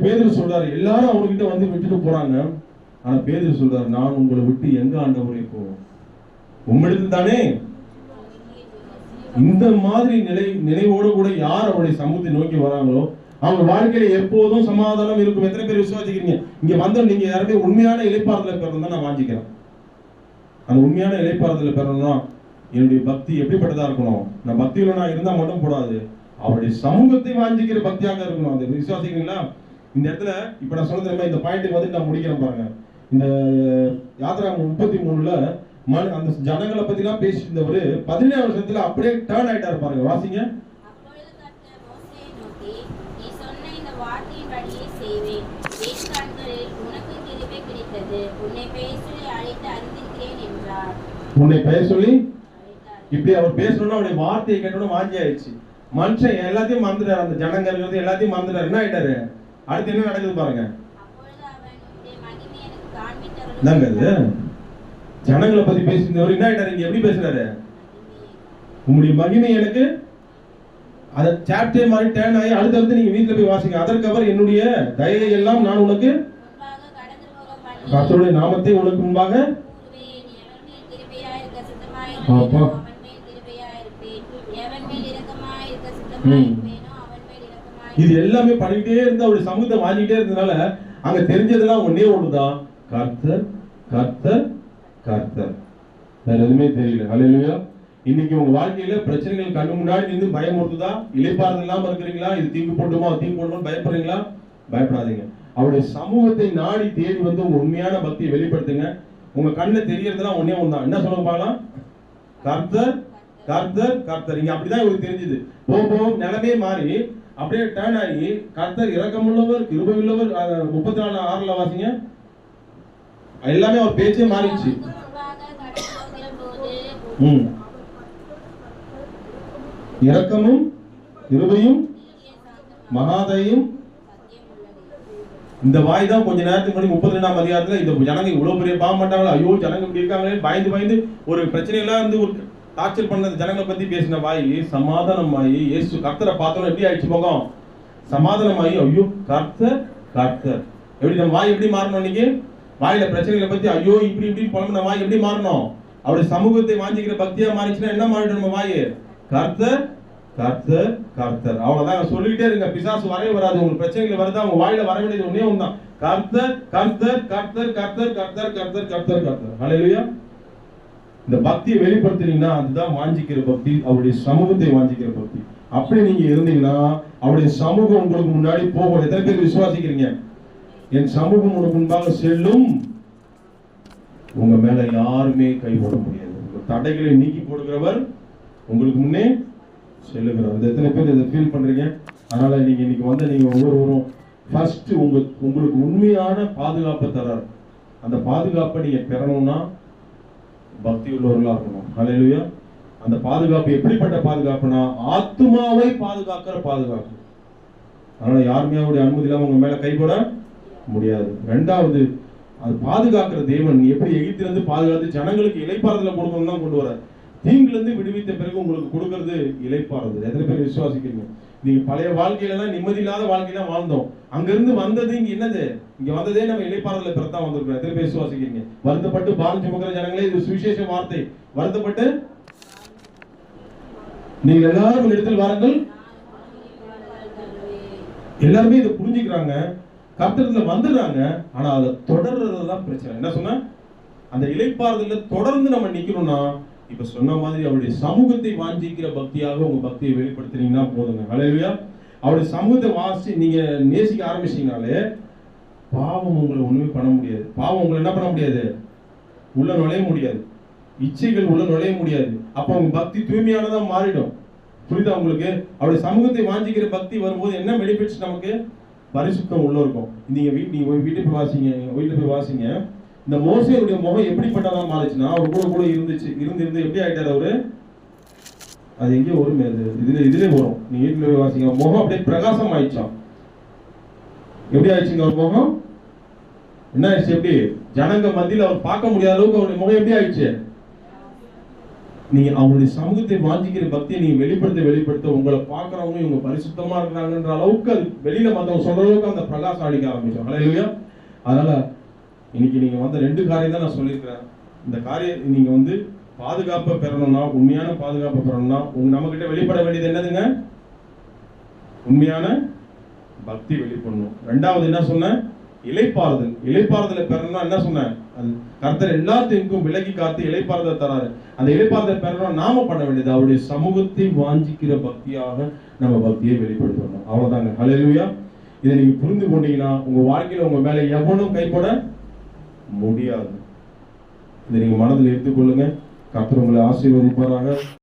Speaker 1: பேதுரு சொல்றாரு, எல்லாரும் அவர்கிட்ட வந்து விட்டுட்டு போறாங்க. ஆனா பேதுரு சொல்றாரு, நான் உங்களை விட்டு எங்க ஆண்டவரே போவோம்? உம்மிடத்தில் தானே. இந்த மாதிரி நினைவோடு கூட யார் அவருடைய சமூகத்தை நோக்கி வராங்களோ அவங்க வாழ்க்கையில எப்போதும் சமாதானம் இருக்கும். எத்தனை பேர் விசுவாசிக்கிறீங்க? இங்க வந்து நீங்க யாருமே உண்மையான இளைப்பாறுதலை பெறணும் தான் நான் வாஞ்சிக்கிறேன். அந்த உண்மையான இளைப்பாறுதலை பெறணும்னா என்னுடைய பக்தி எப்படிப்பட்டதா இருக்கணும்? நான் பக்தியில நான் இருந்தா மட்டும் கூடாது, அவருடைய சமூகத்தை வாஞ்சிக்கிற பக்தியாக இருக்கணும். அது விசுவாசிக்கிறீங்களா? இந்த இடத்துல இப்ப நான் சொல்றது இந்த பாயிண்ட்டுக்கு வந்து நான் முடிக்கிறேன் பாருங்க. இந்த யாத்திராகமம் 33ல அந்த ஜனங்களை பத்தி எல்லாம் பேசியிருந்தவரு 17 வருஷத்துல அப்படியே டர்ன் ஆயிட்டாரு பாருங்க. வாசிங்க.
Speaker 2: அப்பொழுது கர்த்தர் மோசேயை நோக்கி, நீ சொன்ன இந்த வார்த்தையின்படியே செய்வேன். என் கண்களில் உனக்கு கிருபை கிடைத்தது. உன்னை பெயர் சொல்லி அழைத்து அறிந்திருக்கிறேன் என்றார்.
Speaker 1: உன்னை பெயர் சொல்லி இப்படி அவர் பேசணும்னா அவருடைய வார்த்தையை கேட்டோன்னு வாஞ்சி ஆயிடுச்சு. மனுஷன் எல்லாத்தையும் மறந்துட்டாரு. அந்த ஜனங்க இருக்கிறது எல்லாத்தையும் மறந்துட்டாரு. என்ன ஆயிட்டாரு? அடுத்து என்ன நடக்குது பாருங்க. ஜனங்களை பத்தி பேசினவர் என்ன ஆயிட்டாரு? இங்க எப்படி பேசுறாரு? உங்களுடைய மகிமை எனக்கு அத சாப்டர் மாதிரி டர்ன் ஆகி அடுத்தடுத்து நீங்க வீட்டுல போய் வாசிங்க. அதற்கு அவர் என்னுடைய தயவை எல்லாம் நான் உனக்கு கர்த்தருடைய நாமத்தை உனக்கு முன்பாக இது எல்லாமே பண்ணிட்டே இருந்து அவருடைய சமூகத்தை வாங்கிட்டே இருந்ததுனால அங்க தெரிஞ்சதெல்லாம் ஒன்னே ஒண்ணுதான், கர்த்தர் கர்த்தர் கர்த்தர். வேற எதுவுமே தெரியல. ஹல்லேலூயா. இன்னைக்கு உங்க வாழ்க்கையில பிரச்சனைகள் கண்ணு முன்னாடி நின்று பயமுறுத்துதா? இளைப்பாறுதல் இல்லாம இருக்கிறீங்களா? இது தீங்கு போட்டுமா தீங்கு போட்டுமா பயப்படுறீங்களா? பயப்படாதீங்க. அவருடைய சமூகத்தை நாடி தேடி வந்து உங்க உண்மையான பக்தியை வெளிப்படுத்துங்க. உங்க கண்ணுல தெரியறதெல்லாம் ஒன்னே ஒண்ணுதான். என்ன சொல்லுங்க பார்க்கலாம்? கர்த்தர் கர்த்தர் கர்த்தர். இங்க அப்படிதான் இவருக்கு தெரிஞ்சது. போகும் நிலைமையே மாறி அப்படியே டர்ன் ஆகி கர்த்தர் இரக்கமுள்ளவர் கிருபையுள்ளவர். 34:6 வாசிங்க. எல்லாமே அவர் பேச்சே மாறிடுச்சு. இரக்கமும் கிருபையும் மகாதயும். இந்த வாய் தான் கொஞ்ச நேரத்துக்கு முன்னாடி 32ஆம் அதிகாரத்துல இந்த ஜனங்க இவ்வளவு பெரிய பாவம் பண்ணாங்களா, ஐயோ ஜனங்க இப்படி இருக்காங்களே பயந்து பயந்து ஒரு பிரச்சனை எல்லாம் இருந்து ஒரு டார்ச்சர் பண்ண ஜனங்களை பத்தி பேசின வாய் சமாதானமாயி இயேசு கர்த்தரை பார்த்தோம் எப்படி ஆயிடுச்சு முகம்? சமாதானமாயி ஐயோ கர்த்தர் கர்த்தர். எப்படி நம்ம வாய் எப்படி மாறணும்? இன்னைக்கு வாயில பிரச்சனைகளை பத்தி ஐயோ இப்படி இப்படி புலம்புன வாய் எப்படி மாறணும்? அவருடைய சமூகத்தை வாஞ்சிக்கிற பக்தியா மாறிச்சுன்னா என்ன மாறிடும் நம்ம வாய்? கர்த்தர் கர்த்தர் கர்த்தர். அவ்வளவுதான் சொல்லிக்கிட்டே இருங்க. பிசாசு வரவே வராது. உங்களுக்கு பிரச்சனைகள் வருதா உங்க வாயில வர வேண்டியது ஒண்ணே ஒண்ணுதான், கர்த்தர் கர்த்தர் கர்த்தர் கர்த்தர் கர்த்தர் கர்த்தர் கர்த்தர் கர்த்தர். ஹல்லேலூயா. இந்த பக்தியை வெளிப்படுத்தினீங்கன்னா அதுதான் வாஞ்சிக்கிற பக்தி, அவருடைய சமூகத்தை வாஞ்சிக்கிற பக்தி. அப்படி நீங்க இருந்தீங்கன்னா அவருடைய சமூகம் உங்களுக்கு முன்னாடி போகும். எத்தனை பேர் விசுவாசிக்கிறீங்க? என் சமூகம் உனக்கு முன்பாக செல்லும், உங்க மேல யாருமே கை போட முடியாது. உங்க தடைகளை நீக்கி போடுகிறவர் உங்களுக்கு முன்னே செல்லுகிறார். எத்தனை பேர் இதை ஃபீல் பண்றீங்க? அதனால நீங்க இன்னைக்கு வந்து நீங்க ஒவ்வொருவரும் ஃபர்ஸ்ட் உங்களுக்கு உண்மையான பாதுகாப்பை தரார். அந்த பாதுகாப்பை நீங்க பெறணும்னா பக்தி உள்ளவர்களா இருக்கணும். ஹல்லேலூயா. அந்த பாதுகாப்பு எப்படிப்பட்ட பாதுகாப்புனா ஆத்துமாவை பாதுகாக்கிற பாதுகாப்பு. அதனால யாருமே அவருடைய அனுமதி இல்லாம உங்க மேல கைப்பட முடியாது. ரெண்டாவது, அது பாதுகாக்கிற தேவன் எப்படி எகிப்திலிருந்து பாதுகாத்து ஜனங்களுக்கு இளைப்பாறுதல கொடுக்கணும் தான் கொண்டு வர. தீங்கிலிருந்து விடுவித்த பிறகு உங்களுக்கு கொடுக்கறது இளைப்பாறுதல். எத்தனை பேர் விசுவாசிக்கிறீங்க? நீங்க பழைய வாழ்க்கையில தான் நிம்மதி இல்லாத வாழ்க்கையில வாழ்ந்தோம். அங்கிருந்து வந்தது இங்க என்னது? இங்க வந்ததே நம்ம இளைப்பாறுதல பெறத்தான் வந்திருக்கோம். எத்தனை பேர் விசுவாசிக்கிறீங்க? வருத்தப்பட்டு பாரம் சுமக்கிற ஜனங்களே, இது சுவிசேஷ வார்த்தை. வருத்தப்பட்டு நீங்க எல்லாரும் இடத்தில் வாருங்கள். எல்லாருமே இதை புரிஞ்சுக்கிறாங்க, கர்த்தர்ல வந்துடுறாங்க. ஆனா அதை தொடர்றதுதான் பிரச்சனை. என்ன சொன்ன? அந்த இளைப்பாறுதல தொடர்ந்து நம்ம நிக்கணும்னா, இப்ப சொன்ன மாதிரி அவருடைய சமூகத்தை வாஞ்சிக்கிற பக்தியாக உங்க பக்தியை வெளிப்படுத்துறீங்கன்னா போதுங்க. ஹல்லேலூயா. அவருடைய சமூகத்தை வாசி நீங்க நேசிக்க ஆரம்பிச்சீங்கனாலே பாவம் உங்களை ஒண்ணுமே பண்ண முடியாது. பாவம் உங்களை என்ன பண்ண முடியாது? உள்ள நுழைய முடியாது. இச்சைகள் உள்ள நுழைய முடியாது. அப்ப உங்க பக்தி தூய்மையானதா மாறிடும். புரியுதா உங்களுக்கு? அவருடைய சமூகத்தை வாஞ்சிக்கிற பக்தி வரும்போது என்ன பெனிஃபிட்ஸ்? நமக்கு பரிசுத்தம் உள்ள இருக்கும். நீங்க வீட்டுக்கு போய் வாசிங்க, வீட்டுல போய் வாசிங்க. இந்த மோசேயுடைய முகம் எப்படிப்பட்டதா மாறிச்சுன்னா, அவர் கூட இருந்து எப்படி ஆயிட்டாரு அவரு? அது எங்கே வரும்? இதுல வரும். நீங்க வீட்டுல போய் வாசிங்க. முகம் அப்படியே பிரகாசம் ஆயிடுச்சான். எப்படி ஆயிடுச்சுங்க அவர் முகம்? என்ன ஆயிடுச்சு? எப்படி ஜனங்க மத்தியில் அவர் பார்க்க முடியாத அளவுக்கு அவருடைய முகம் எப்படி ஆயிடுச்சு? நீங்க அவருடைய சமூகத்தை வாஞ்சிக்கிற பக்தியை நீங்க வெளிப்படுத்த உங்களை பார்க்கறவங்க இவங்க பரிசுத்தமா இருக்கிறாங்கன்ற அளவுக்கு அது வெளியில மத்தவங்க சொல்ற அளவுக்கு அந்த பிரகாசம் அடிக்க ஆரம்பிச்சோம். ஹல்லேலூயா. அதனால இன்னைக்கு நீங்க வந்த 2 காரியம் தான் நான் சொல்லியிருக்கிறேன். இந்த காரியம் நீங்க பாதுகாப்பை பெறணும்னா, உண்மையான பாதுகாப்பை பெறணும்னா நம்ம கிட்ட வெளிப்பட வேண்டியது என்னதுங்க? உண்மையான பக்தி வெளிப்படணும். ரெண்டாவது என்ன சொன்ன? இளைப்பாறுதலை பெறணும்னா என்ன சொன்னேன்? அது கர்த்தர் எல்லாத்தையும் விலகி காத்து இளைப்பாறுதலை தராரு. அந்த இளைப்பாறுதலை பெறணும் நாம பண்ண வேண்டியது அவருடைய சமூகத்தை வாஞ்சிக்கிற பக்தியாக நம்ம பக்தியை வெளிப்படுத்தணும். அவ்வளவுதாங்க. ஹல்லேலூயா. இதை நீங்க புரிந்து கொண்டீங்கன்னா உங்க வாழ்க்கையில உங்க மேல எவனும் கைப்பட முடியாது. இதை நீங்க மனதில் எடுத்துக்கொள்ளுங்க. கர்த்தர் உங்களை ஆசீர்வதிப்பாராக.